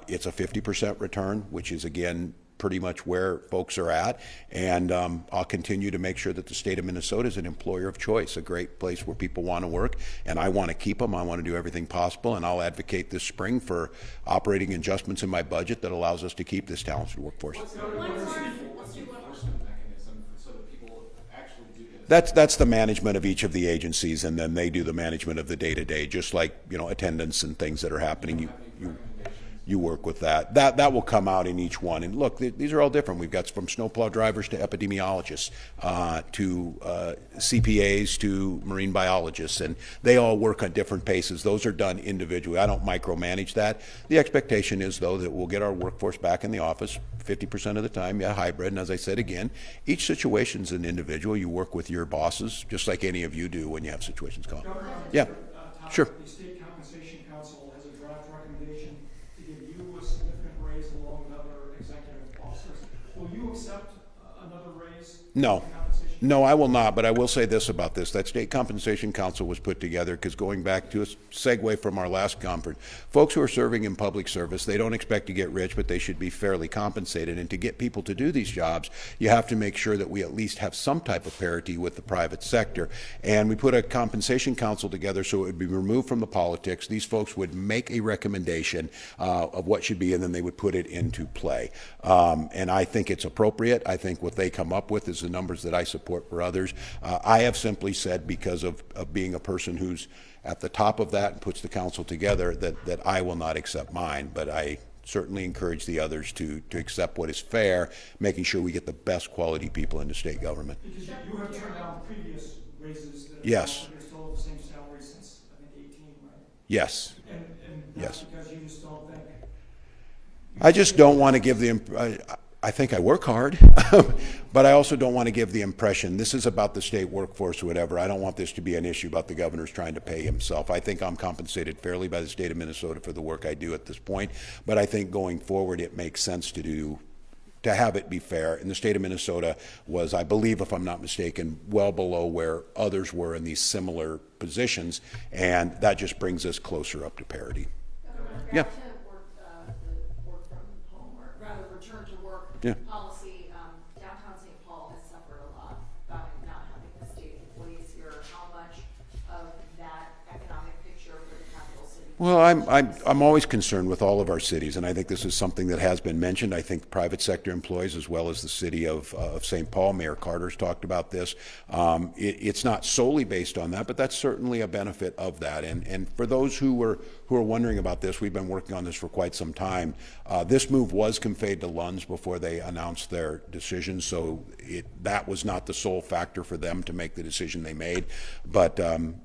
It's a 50% return, which is again pretty much where folks are at, and I'll continue to make sure that the state of Minnesota is an employer of choice, a great place where people want to work, and I want to keep them. I want to do everything possible, and I'll advocate this spring for operating adjustments in my budget that allows us to keep this talented workforce. What's the enforcement mechanism so that people actually do That's this? the management of each of the agencies, and then they do the management of the day-to-day, just like attendance and things that are happening. You work with that. That will come out in each one. And look, these are all different. We've got from snowplow drivers to epidemiologists to CPAs to marine biologists, and they all work on different paces. Those are done individually. I don't micromanage that. The expectation is, though, that we'll get our workforce back in the office 50% of the time, hybrid. And as I said again, each situation is an individual. You work with your bosses, just like any of you do when you have situations come up. Yeah, sure. The State Compensation Council has a draft recommendation to give you a significant raise along with other executive officers. Will you you accept another raise? No. No, I will not, but I will say this about this. That State Compensation Council was put together because, going back to a segue from our last conference, folks who are serving in public service, they don't expect to get rich, but they should be fairly compensated. And to get people to do these jobs, you have to make sure that we at least have some type of parity with the private sector. And we put a compensation council together so it would be removed from the politics. These folks would make a recommendation of what should be, and then they would put it into play. And I think it's appropriate. I think what they come up with is the numbers that I support for others. I have simply said, because of being a person who's at the top of that and puts the council together, that I will not accept mine, but I certainly encourage the others to accept what is fair, making sure we get the best quality people into state government. Because you have turned down previous raises that yes. You're still at the same salary since, I think, 18, right? Yes. And yes. Because you just don't think... I just don't want to give the... I think I work hard, but I also don't want to give the impression this is about the state workforce or whatever. I don't want this to be an issue about the governor's trying to pay himself. I think I'm compensated fairly by the state of Minnesota for the work I do at this point, but I think going forward it makes sense to have it be fair. And the state of Minnesota was, I believe, if I'm not mistaken, well below where others were in these similar positions, and that just brings us closer up to parity. Yeah. Yeah. Policy, downtown St. Paul has suffered a lot by not having the state employees here. How much of that economic picture for the capital city? Well, I'm always concerned with all of our cities, and I think this is something that has been mentioned. I think private sector employees, as well as the city of St. Paul, Mayor Carter's talked about this. It's not solely based on that, but that's certainly a benefit of that. And for those who are wondering about this, we've been working on this for quite some time. This move was conveyed to Lunds before they announced their decision, so that was not the sole factor for them to make the decision they made. But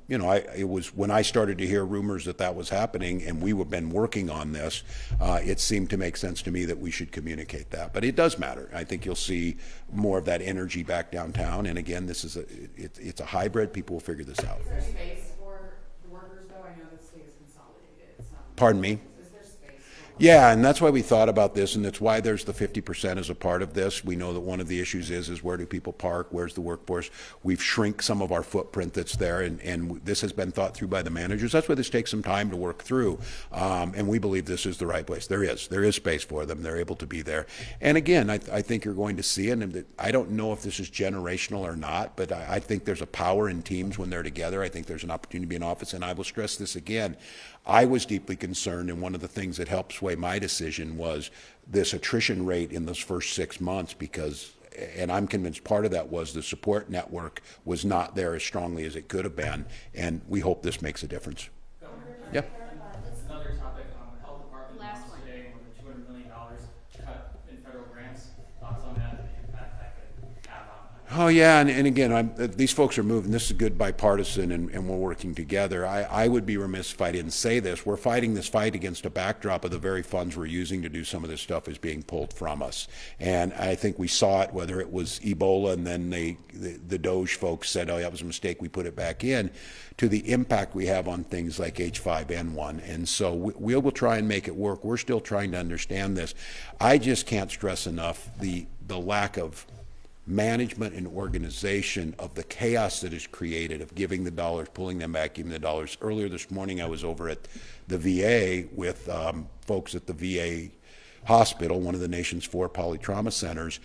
you know, it was when I started to hear rumors that was happening, and we have been working on this. It seemed to make sense to me that we should communicate that. But it does matter. I think you'll see more of that energy back downtown. And again, this is it's a hybrid. People will figure this out. Is there space for the workers, though? I know the state is consolidated. Pardon me? Yeah, and that's why we thought about this, and that's why there's the 50% as a part of this. We know that one of the issues is where do people park, where's the workforce. We've shrunk some of our footprint that's there, and this has been thought through by the managers. That's why this takes some time to work through, and we believe this is the right place. There is space for them. They're able to be there. And again, I think you're going to see, and I don't know if this is generational or not, but I think there's a power in teams when they're together. I think there's an opportunity to be in office, and I will stress this again. I was deeply concerned, and one of the things that helped sway my decision was this attrition rate in those first 6 months, because, and I'm convinced part of that was the support network was not there as strongly as it could have been, and we hope this makes a difference. Yeah. Another topic, health department announced today more than $200 million cut in federal grants. Thoughts on that and the impact that could have on that? Oh yeah, and again, these folks are moving. This is good bipartisan, and we're working together. I would be remiss if I didn't say this. We're fighting this fight against a backdrop of the very funds we're using to do some of this stuff is being pulled from us. And I think we saw it, whether it was Ebola and then the Doge folks said, oh, that was a mistake, we put it back in, to the impact we have on things like H5N1. And so we will try and make it work. We're still trying to understand this. I just can't stress enough the lack of management and organization of the chaos that is created of giving the dollars, pulling them back, giving the dollars. Earlier this morning, I was over at the VA with folks at the VA hospital, one of the nation's 4 polytrauma centers,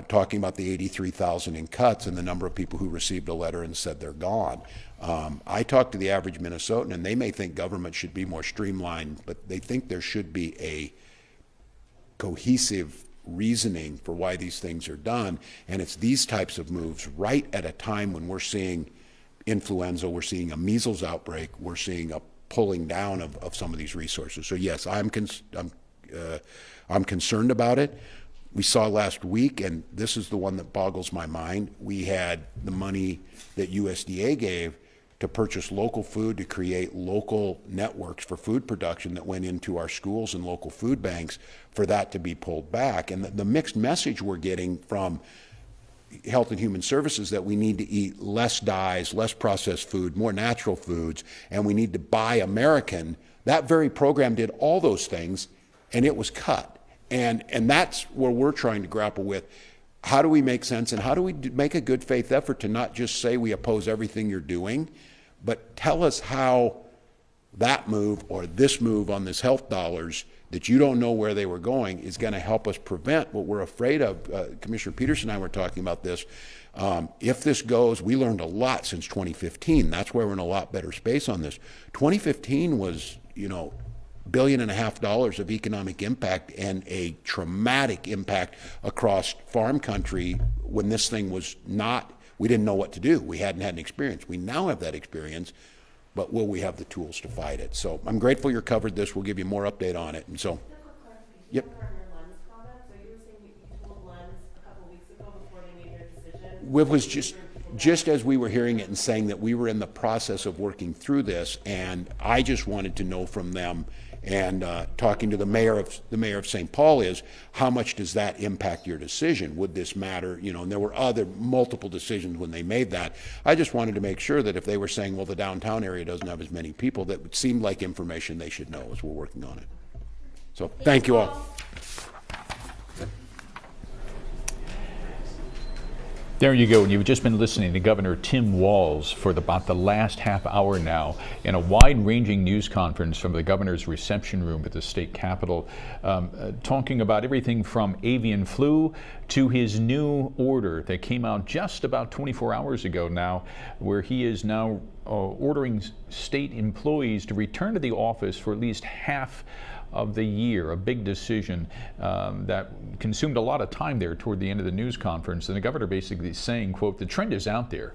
talking about the 83,000 in cuts and the number of people who received a letter and said they're gone. I talked to the average Minnesotan, and they may think government should be more streamlined, but they think there should be a cohesive reasoning for why these things are done, and it's these types of moves right at a time when we're seeing influenza, we're seeing a measles outbreak, we're seeing a pulling down of some of these resources. So yes, I'm concerned about it. We saw last week, and this is the one that boggles my mind, we had the money that USDA gave to purchase local food, to create local networks for food production that went into our schools and local food banks, for that to be pulled back. And the mixed message we're getting from Health and Human Services that we need to eat less dyes, less processed food, more natural foods, and we need to buy American. That very program did all those things, and it was cut. And that's where we're trying to grapple with. how do we make sense, and how do we make a good faith effort to not just say we oppose everything you're doing, but tell us how that move or this move on this health dollars that you don't know where they were going is going to help us prevent what we're afraid of. Commissioner Peterson and I were talking about this. If this goes, we learned a lot since 2015. That's why we're in a lot better space on this. 2015 was, $1.5 billion of economic impact and a traumatic impact across farm country when this thing was not, we didn't know what to do. We hadn't had an experience. We now have that experience, but will we have the tools to fight it? So I'm grateful you covered this. We'll give you more update on it. And so, yep. It was just as we were hearing it and saying that we were in the process of working through this, and I just wanted to know from them, and talking to the mayor of St. Paul, is how much does that impact your decision? Would this matter? And there were multiple decisions when they made that. I just wanted to make sure that if they were saying, well, the downtown area doesn't have as many people, that would seem like information they should know as we're working on it. So thank you all. There you go. You've just been listening to Governor Tim Walz for about the last half hour now in a wide-ranging news conference from the governor's reception room at the state capitol, talking about everything from avian flu to his new order that came out just about 24 hours ago now, where he is now ordering state employees to return to the office for at least half of the year, a big decision that consumed a lot of time there toward the end of the news conference. And the governor basically saying, quote, the trend is out there.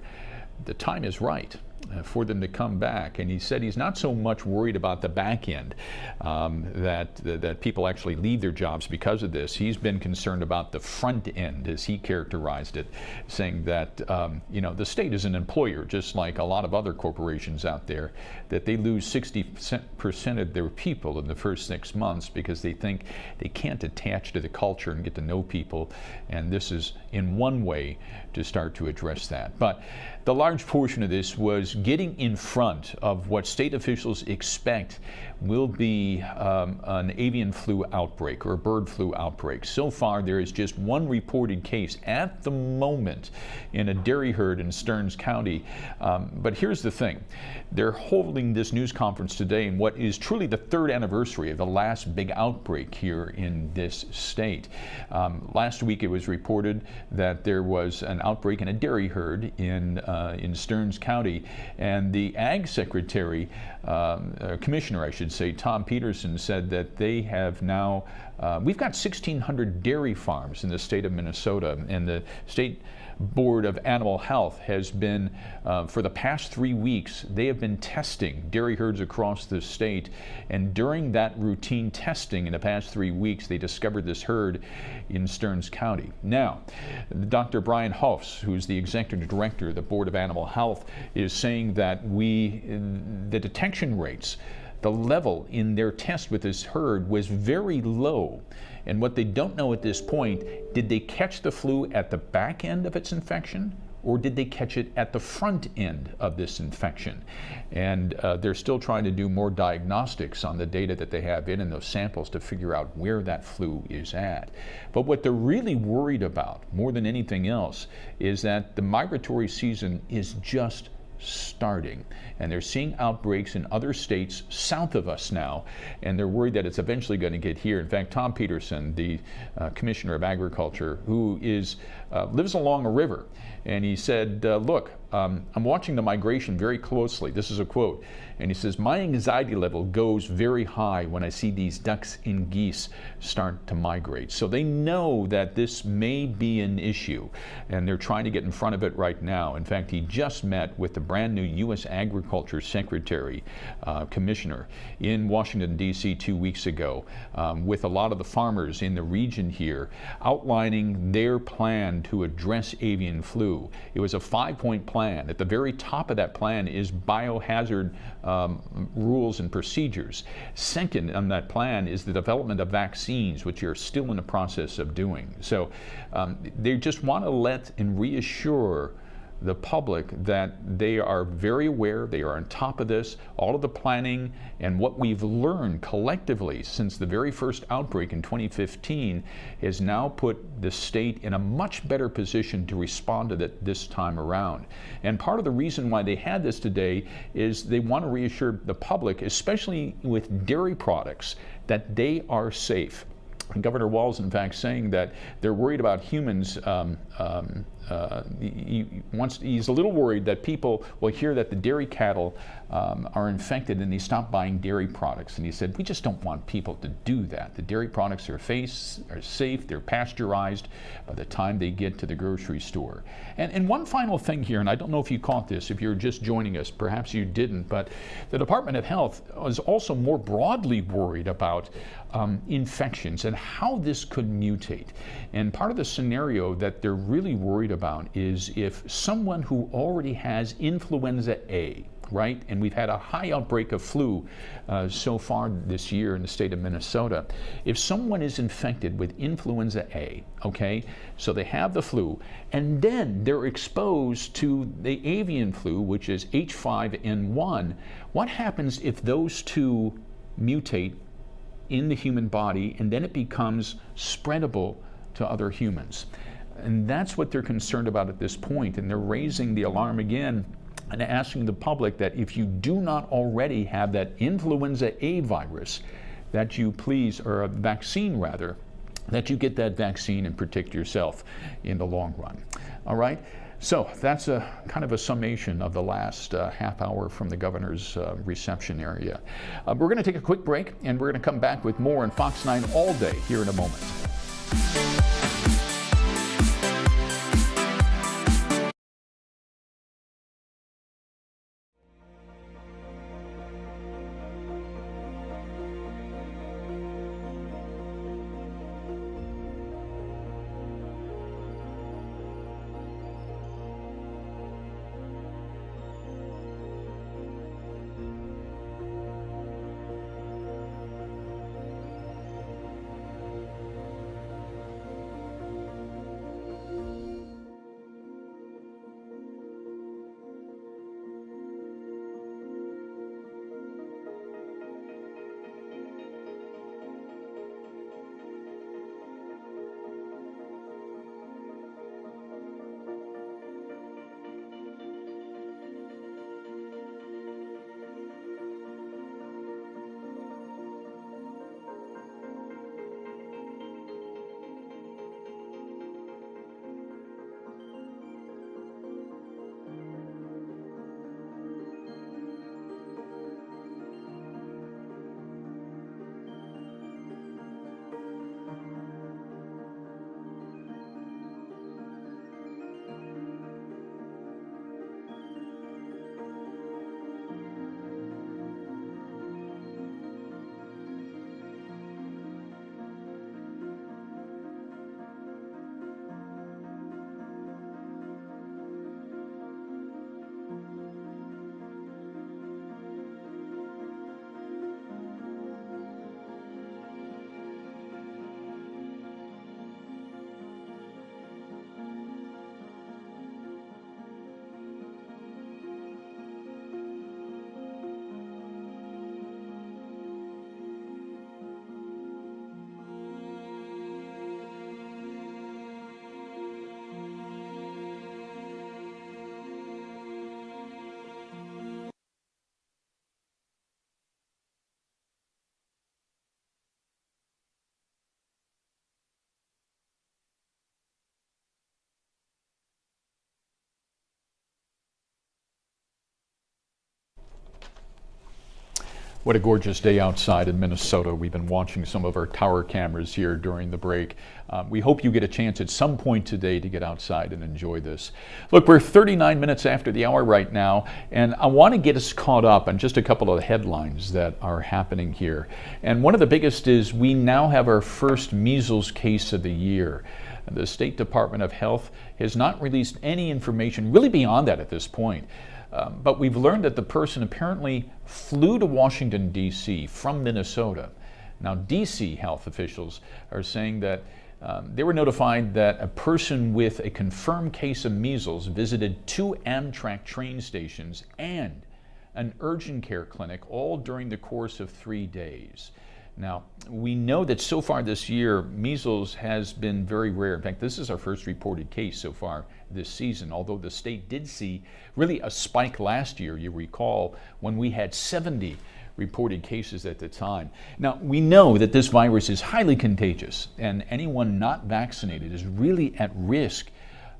The time is right for them to come back. And he said he's not so much worried about the back end, that people actually leave their jobs because of this. He's been concerned about the front end, as he characterized it, saying that the state is an employer, just like a lot of other corporations out there, that they lose 60% of their people in the first 6 months because they think they can't attach to the culture and get to know people. And this is in one way to start to address that. But the large portion of this was getting in front of what state officials expect will be an avian flu outbreak or a bird flu outbreak. So far, there is just one reported case at the moment in a dairy herd in Stearns County. But here's the thing. They're holding this news conference today in what is truly the third anniversary of the last big outbreak here in this state. Last week, it was reported that there was an outbreak in a dairy herd in Stearns County, and the Ag Secretary, Commissioner, I should say, Tom Peterson, said that they have now, we've got 1,600 dairy farms in the state of Minnesota, and the state Board of Animal Health has been, for the past 3 weeks, they have been testing dairy herds across the state, and during that routine testing in the past 3 weeks, they discovered this herd in Stearns County. Now, Dr. Brian Hofs, who's the Executive Director of the Board of Animal Health, is saying that the detection rates, the level in their test with this herd was very low. And what they don't know at this point, did they catch the flu at the back end of its infection, or did they catch it at the front end of this infection? And they're still trying to do more diagnostics on the data that they have in those samples to figure out where that flu is at. But what they're really worried about, more than anything else, is that the migratory season is just starting, and they're seeing outbreaks in other states south of us now, and they're worried that it's eventually going to get here. In fact, Tom Peterson, the Commissioner of Agriculture, who lives along a river, and he said, look, I'm watching the migration very closely. This is a quote. And he says, my anxiety level goes very high when I see these ducks and geese start to migrate. So they know that this may be an issue, and they're trying to get in front of it right now. In fact, he just met with the brand new U.S. Agriculture Secretary, Commissioner, in Washington, D.C. 2 weeks ago, with a lot of the farmers in the region here, outlining their plan to address avian flu. It was a 5-point plan. At the very top of that plan is biohazard rules and procedures. Second on that plan is the development of vaccines, which you're still in the process of doing. So they just want to let and reassure the public that they are very aware, they are on top of this. All of the planning and what we've learned collectively since the very first outbreak in 2015 has now put the state in a much better position to respond to that this time around. And part of the reason why they had this today is they want to reassure the public, especially with dairy products, that they are safe. Governor Walz, in fact, saying that they're worried about humans. He's a little worried that people will hear that the dairy cattle are infected and they stop buying dairy products. And he said, we just don't want people to do that. The dairy products are safe, they're pasteurized by the time they get to the grocery store. And one final thing here, and I don't know if you caught this, if you're just joining us, perhaps you didn't, but the Department of Health is also more broadly worried about infections and how this could mutate. And part of the scenario that they're really worried about is if someone who already has influenza A, right, and we've had a high outbreak of flu so far this year in the state of Minnesota, if someone is infected with influenza A, okay, so they have the flu, and then they're exposed to the avian flu, which is H5N1, what happens if those two mutate in the human body and then it becomes spreadable to other humans? And that's what they're concerned about at this point, and they're raising the alarm again and asking the public that if you do not already have that influenza A virus, that you please, or a vaccine rather, that you get that vaccine and protect yourself in the long run. All right? So that's a kind of a summation of the last half hour from the governor's reception area. We're going to take a quick break, and we're going to come back with more on Fox 9 all day here in a moment. What a gorgeous day outside in Minnesota. We've been watching some of our tower cameras here during the break. We hope you get a chance at some point today to get outside and enjoy this. Look, we're 39 minutes after the hour right now, and I want to get us caught up on just a couple of headlines that are happening here. And one of the biggest is we now have our first measles case of the year. The State Department of Health has not released any information really beyond that at this point. But we've learned that the person apparently flew to Washington, D.C. from Minnesota. Now, D.C. health officials are saying that They were notified that a person with a confirmed case of measles visited 2 Amtrak train stations and an urgent care clinic, all during the course of 3 days. Now, we know that so far this year, measles has been very rare. In fact, this is our first reported case so far this season, although the state did see really a spike last year, you recall, when we had 70 reported cases at the time. Now, we know that this virus is highly contagious, and anyone not vaccinated is really at risk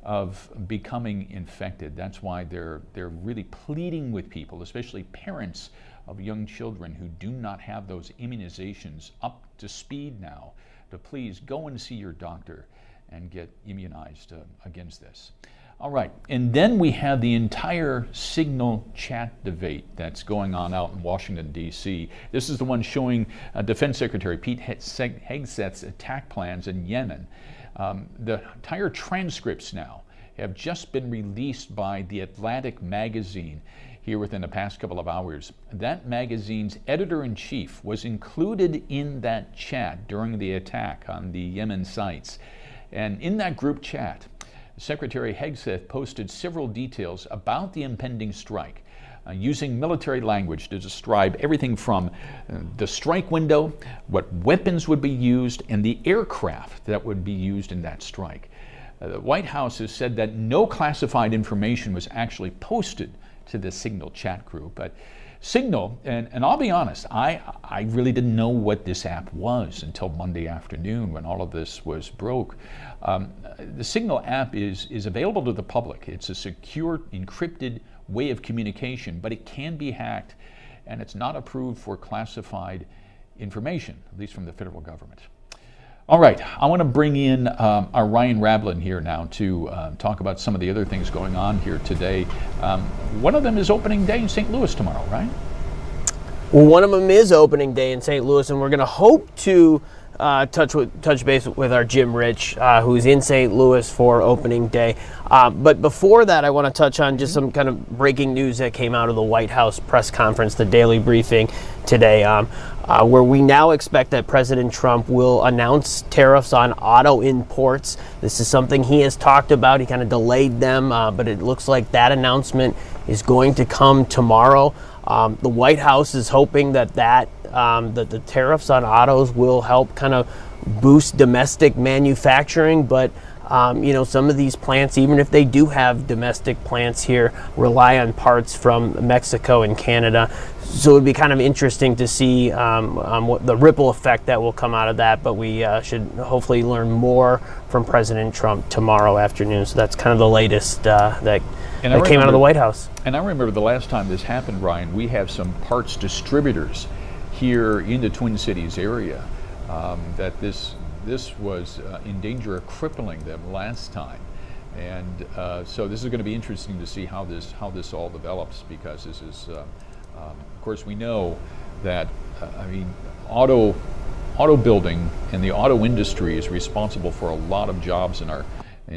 of becoming infected. That's why they're really pleading with people, especially parents of young children who do not have those immunizations up to speed now, to please go and see your doctor and get immunized against this. All right, and then we have the entire Signal chat debate that's going on out in Washington, D.C. This is the one showing Defense Secretary Pete Hegseth's attack plans in Yemen. The entire transcripts now have just been released by The Atlantic magazine here within the past couple of hours. That magazine's editor-in-chief was included in that chat during the attack on the Yemen sites. And in that group chat, Secretary Hegseth posted several details about the impending strike, using military language to describe everything from the strike window, what weapons would be used, and the aircraft that would be used in that strike. The White House has said that no classified information was actually posted to the Signal chat group, but Signal, and I'll be honest, I really didn't know what this app was until Monday afternoon when all of this was broke. The Signal app is available to the public. It's a secure, encrypted way of communication, but it can be hacked, and it's not approved for classified information, at least from the federal government. All right, I want to bring in our Ryan Rablin here now to talk about some of the other things going on here today. One of them is opening day in St. Louis tomorrow, right? Well, one of them is opening day in St. Louis, and we're going to hope to touch base with our Jim Rich, who's in St. Louis for opening day. But before that, I want to touch on just some kind of breaking news that came out of the White House press conference, the daily briefing today, where we now expect that President Trump will announce tariffs on auto imports. This is something he has talked about. He kind of delayed them, but it looks like that announcement is going to come tomorrow. The White House is hoping that the tariffs on autos will help kind of boost domestic manufacturing, but some of these plants, even if they do have domestic plants here, rely on parts from Mexico and Canada. So it would be kind of interesting to see what the ripple effect that will come out of that, but we should hopefully learn more from President Trump tomorrow afternoon. So that's kind of the latest that came out of the White House. And I remember the last time this happened, Ryan, we have some parts distributors here in the Twin Cities area that this was in danger of crippling them last time. And so this is going to be interesting to see how this all develops, because this is, of course, we know that auto building and the auto industry is responsible for a lot of jobs in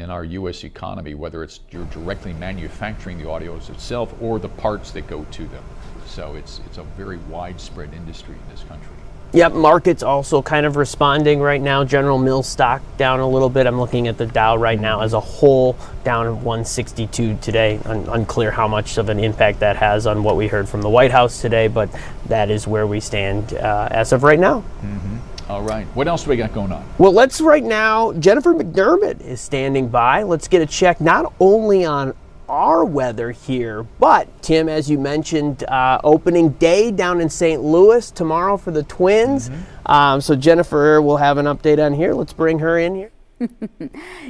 our U.S. economy, whether it's you're directly manufacturing the autos itself or the parts that go to them. So it's a very widespread industry in this country. Yep, markets also kind of responding right now. General Mills stock down a little bit. I'm looking at the Dow right now as a whole, down 162 today. Unclear how much of an impact that has on what we heard from the White House today, but that is where we stand as of right now. Mm-hmm. All right. What else do we got going on? Well, right now, Jennifer McDermott is standing by. Let's get a check not only on our weather here, but Tim, as you mentioned, opening day down in St. Louis tomorrow for the Twins. Mm-hmm. So Jennifer will have an update on here. Let's bring her in here.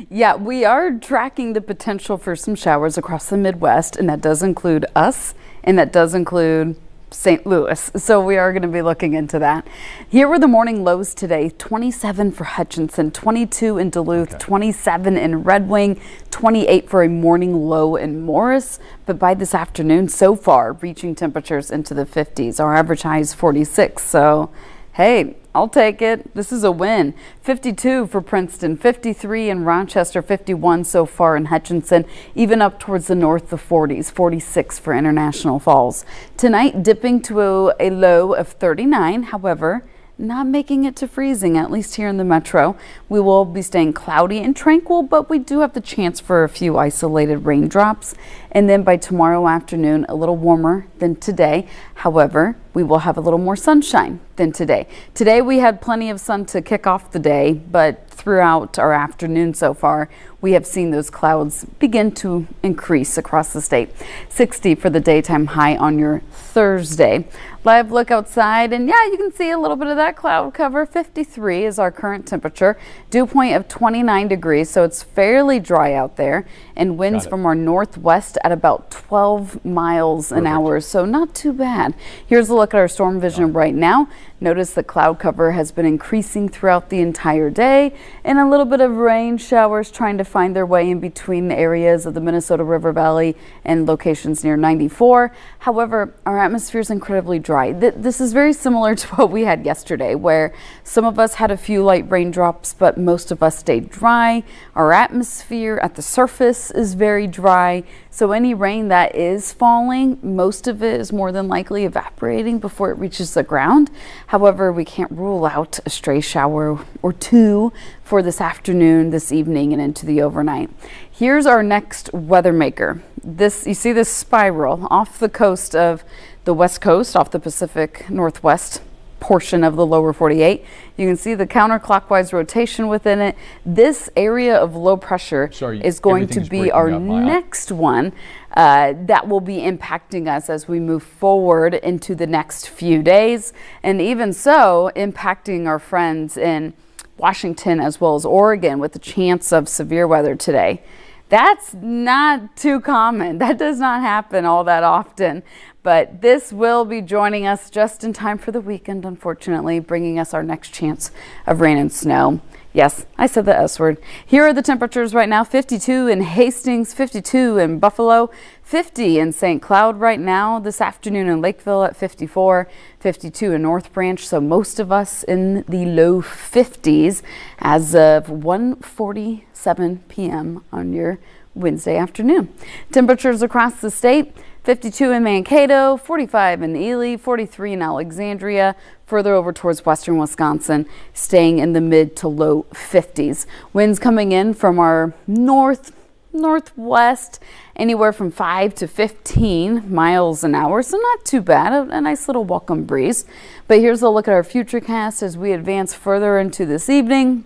Yeah, we are tracking the potential for some showers across the Midwest, and that does include us, and that does include St. Louis. So we are going to be looking into that. Here were the morning lows today: 27 for Hutchinson, 22 in Duluth, 27 in Red Wing, 28 for a morning low in Morris. But by this afternoon so far, reaching temperatures into the 50s. Our average high is 46. So, hey, I'll take it. This is a win. 52 for Princeton, 53 in Rochester, 51 so far in Hutchinson, even up towards the north, the 40s, 46 for International Falls. Tonight, dipping to a low of 39. However, not making it to freezing, at least here in the metro. We will be staying cloudy and tranquil, but we do have the chance for a few isolated raindrops. And then by tomorrow afternoon, a little warmer than today. However, we will have a little more sunshine than today. Today we had plenty of sun to kick off the day, but throughout our afternoon so far, we have seen those clouds begin to increase across the state. 60 for the daytime high on your Thursday. Live look outside, and yeah, you can see a little bit of that cloud cover. 53 is our current temperature. Dew point of 29 degrees, so it's fairly dry out there. And winds from our northwest at about 12 miles an hour, so not too bad. Here's a look at our storm vision right now. Notice the cloud cover has been increasing throughout the entire day, and a little bit of rain showers trying to find their way in between areas of the Minnesota River Valley and locations near 94. However, our atmosphere is incredibly dry. This is very similar to what we had yesterday, where some of us had a few light raindrops, but most of us stayed dry. Our atmosphere at the surface is very dry, so any rain that is falling, most of it is more than likely evaporating before it reaches the ground. However, we can't rule out a stray shower or two for this afternoon, this evening, and into the overnight. Here's our next weather maker. You see this spiral off the coast of the west coast, off the Pacific Northwest portion of the lower 48. You can see the counterclockwise rotation within it. This area of low pressure is going to be our next one that will be impacting us as we move forward into the next few days, and even so impacting our friends in Washington as well as Oregon with the chance of severe weather today. That's not too common. That does not happen all that often. But this will be joining us just in time for the weekend, unfortunately, bringing us our next chance of rain and snow. Yes, I said the S word. Here are the temperatures right now. 52 in Hastings, 52 in Buffalo, 50 in St. Cloud right now. This afternoon in Lakeville at 54, 52 in North Branch. So most of us in the low 50s as of 1:47 p.m. on your Wednesday afternoon. Temperatures across the state. 52 in Mankato, 45 in Ely, 43 in Alexandria, further over towards western Wisconsin, staying in the mid to low 50s. Winds coming in from our northwest, anywhere from 5 to 15 miles an hour, so not too bad, a nice little welcome breeze. But here's a look at our futurecast as we advance further into this evening.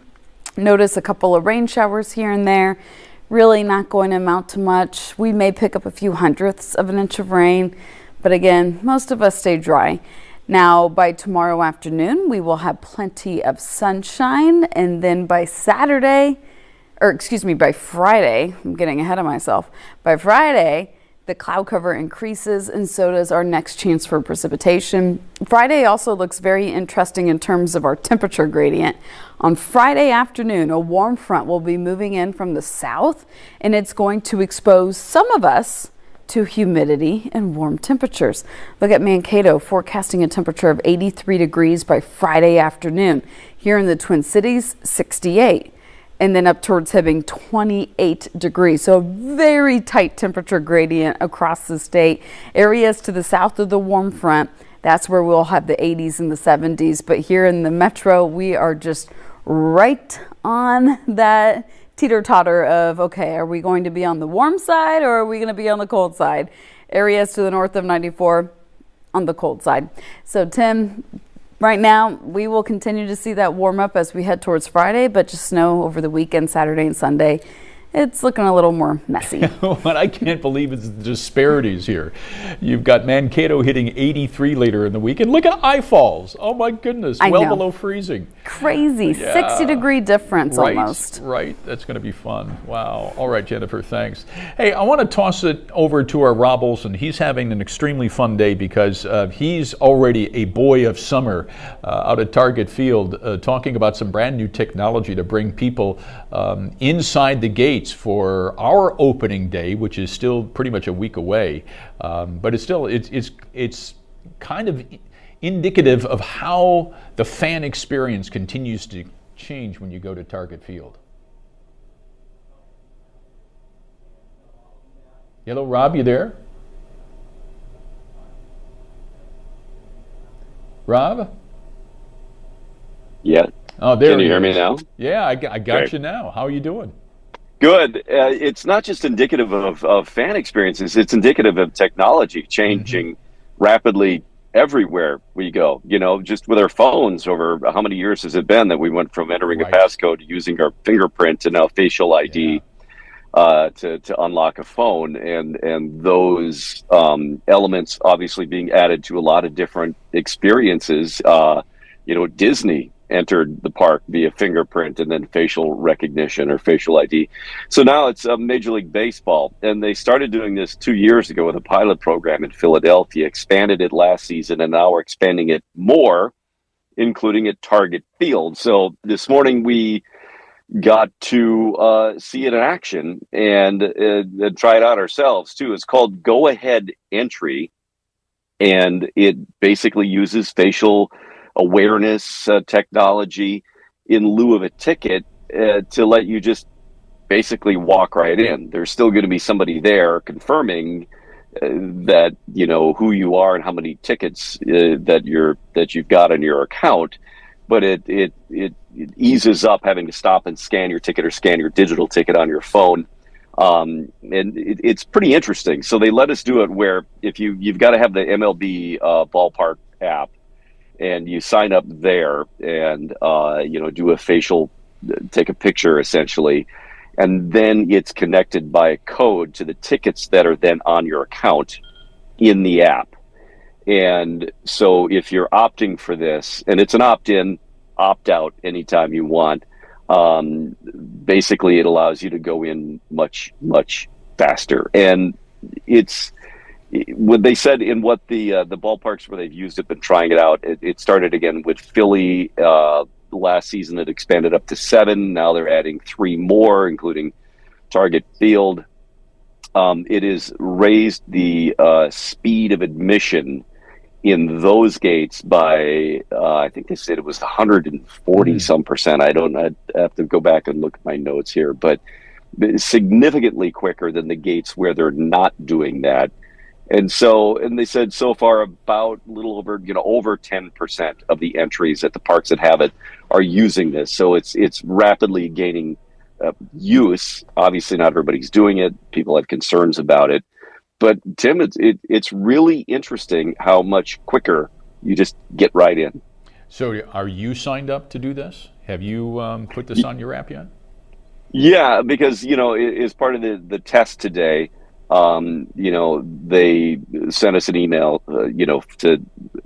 Notice a couple of rain showers here and there. Really not going to amount to much. We may pick up a few hundredths of an inch of rain, but again, most of us stay dry. Now, by tomorrow afternoon, we will have plenty of sunshine, and then by Friday, I'm getting ahead of myself. By Friday, the cloud cover increases, and so does our next chance for precipitation. Friday also looks very interesting in terms of our temperature gradient. On Friday afternoon, a warm front will be moving in from the south, and it's going to expose some of us to humidity and warm temperatures. Look at Mankato forecasting a temperature of 83 degrees by Friday afternoon. Here in the Twin Cities, 68. And then up towards Hibbing, 28 degrees. So a very tight temperature gradient across the state. Areas to the south of the warm front, that's where we'll have the 80s and the 70s. But here in the metro, we are just right on that teeter-totter of, okay, are we going to be on the warm side or are we going to be on the cold side? Areas to the north of 94 on the cold side. So Tim, right now, we will continue to see that warm up as we head towards Friday, but just snow over the weekend, Saturday and Sunday. It's looking a little more messy. What I can't believe is the disparities here. You've got Mankato hitting 83 later in the week, and look at Falls. Oh my goodness, well below freezing. Crazy, yeah. 60-degree difference almost. Right, that's going to be fun. Wow. All right, Jennifer, thanks. Hey, I want to toss it over to our Rob Olson. He's having an extremely fun day because he's already a boy of summer out at Target Field talking about some brand new technology to bring people inside the gates for our opening day, which is still pretty much a week away, but it's kind of indicative of how the fan experience continues to change when you go to Target Field. Hello, Rob, you there? Rob? Yeah. Oh, there Can you he hear me is. now? Yeah, I got Great. you now. How are you doing? Good. It's not just indicative of fan experiences, it's indicative of technology changing rapidly everywhere we go. You know, just with our phones, over how many years has it been that we went from entering a Right. passcode to using our fingerprint to now facial ID to unlock a phone, and those elements obviously being added to a lot of different experiences. You know, Disney entered the park via fingerprint and then facial recognition or facial ID. So now it's Major League Baseball, and they started doing this 2 years ago with a pilot program in Philadelphia, expanded it last season, and now we're expanding it more, including at Target Field. So this morning we got to see it in action and try it out ourselves too. It's called Go Ahead Entry, and it basically uses facial awareness technology in lieu of a ticket to let you just basically walk right in. There's still going to be somebody there confirming that you know who you are and how many tickets that you've got on your account, but it eases up having to stop and scan your ticket or scan your digital ticket on your phone. And it's pretty interesting. So they let us do it where if you've got to have the MLB ballpark app, and you sign up there and you know, do a facial, take a picture essentially, and then it's connected by a code to the tickets that are then on your account in the app. And so if you're opting for this, and it's an opt-in, opt-out anytime you want, basically it allows you to go in much, much faster. And it's what they said in what the ballparks where they've used it, been trying it out. It started again with Philly last season. It expanded up to 7. Now they're adding 3 more, including Target Field. It has raised the speed of admission in those gates by I think they said it was 140 some percent. I have to go back and look at my notes here, but significantly quicker than the gates where they're not doing that. And they said so far about a little over, you know, over 10% of the entries at the parks that have it are using this. So it's rapidly gaining use. Obviously, not everybody's doing it. People have concerns about it. But Tim, it's really interesting how much quicker you just get right in. So are you signed up to do this? Have you put this on your app yet? Yeah, because, you know, as part of the test today, you know, they sent us an email, you know,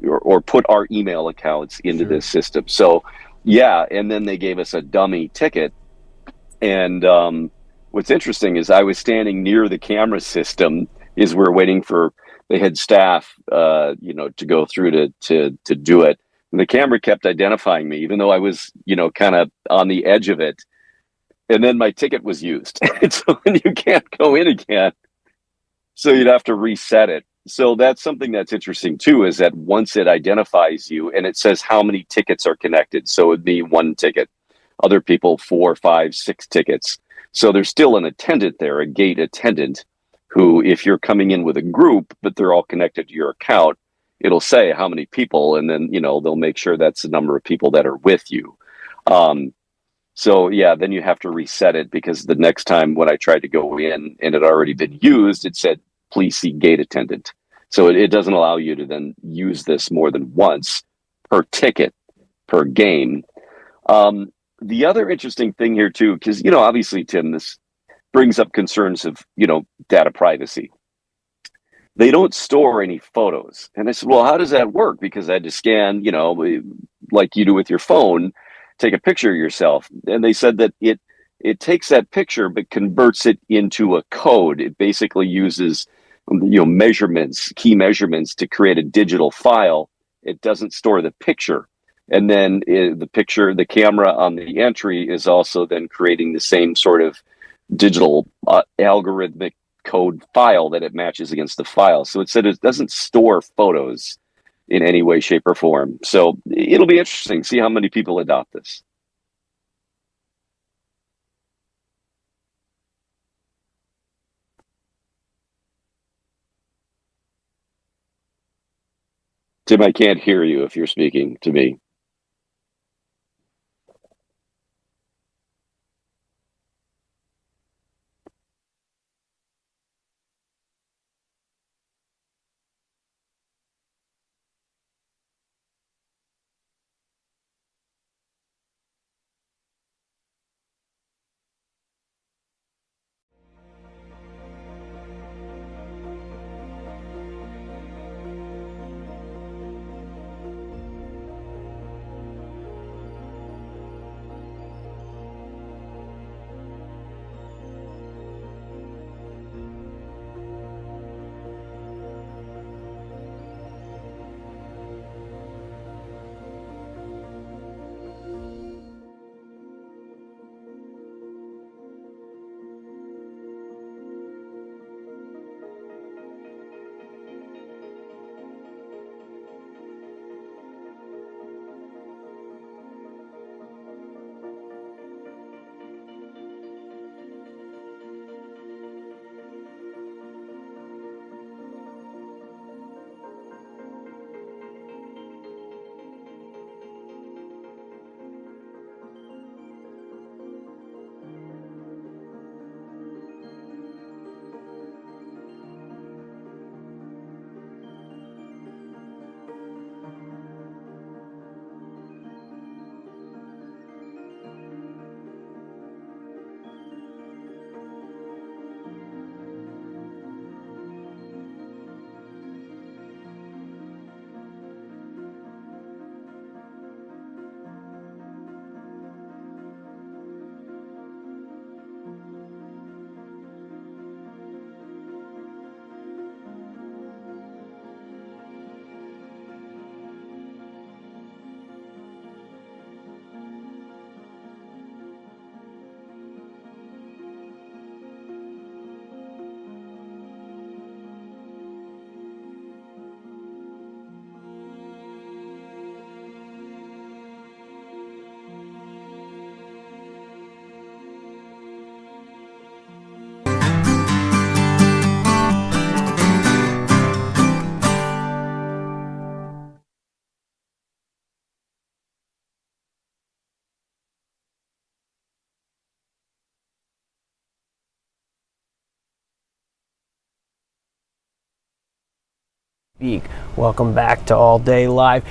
or put our email accounts into this system. So, yeah, and then they gave us a dummy ticket. And what's interesting is I was standing near the camera system as we're waiting for, they had staff, you know, to go through to do it. And the camera kept identifying me, even though I was, you know, kind of on the edge of it. And then my ticket was used. And so then you can't go in again. So you'd have to reset it. So that's something that's interesting too, is that once it identifies you and it says how many tickets are connected. So it'd be 1 ticket, other people 4, 5, 6 tickets. So there's still an attendant there, a gate attendant, who, if you're coming in with a group, but they're all connected to your account, it'll say how many people, and then, you know, they'll make sure that's the number of people that are with you. So yeah, then you have to reset it, because the next time when I tried to go in and it had already been used, it said, please see gate attendant. So it doesn't allow you to then use this more than once per ticket, per game. The other interesting thing here too, because, you know, obviously, Tim, this brings up concerns of, you know, data privacy. They don't store any photos. And I said, well, how does that work? Because I had to scan, you know, like you do with your phone, take a picture of yourself. And they said that it takes that picture but converts it into a code. It basically uses, you know, measurements, key measurements, to create a digital file. It doesn't store the picture. And then the picture, the camera on the entry is also then creating the same sort of digital algorithmic code file that it matches against the file. So it said it doesn't store photos in any way, shape, or form. So it'll be interesting to see how many people adopt this. Tim, I can't hear you if you're speaking to me. Welcome back to All Day Live.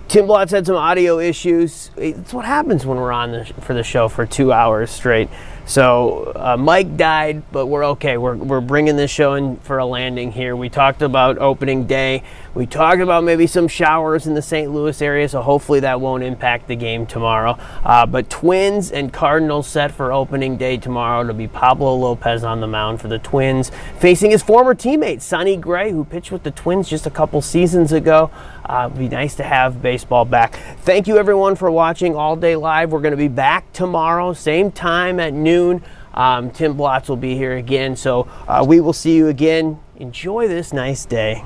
Tim Blotz had some audio issues. It's what happens when we're on for the show for 2 hours straight. So Mike died, but we're okay. We're bringing this show in for a landing here. We talked about opening day. We talked about maybe some showers in the St. Louis area, so hopefully that won't impact the game tomorrow. But Twins and Cardinals set for opening day tomorrow. It'll be Pablo Lopez on the mound for the Twins, facing his former teammate, Sonny Gray, who pitched with the Twins just a couple seasons ago. It'd be nice to have baseball back. Thank you, everyone, for watching All Day Live. We're going to be back tomorrow, same time at noon. Tim Blotz will be here again, so we will see you again. Enjoy this nice day.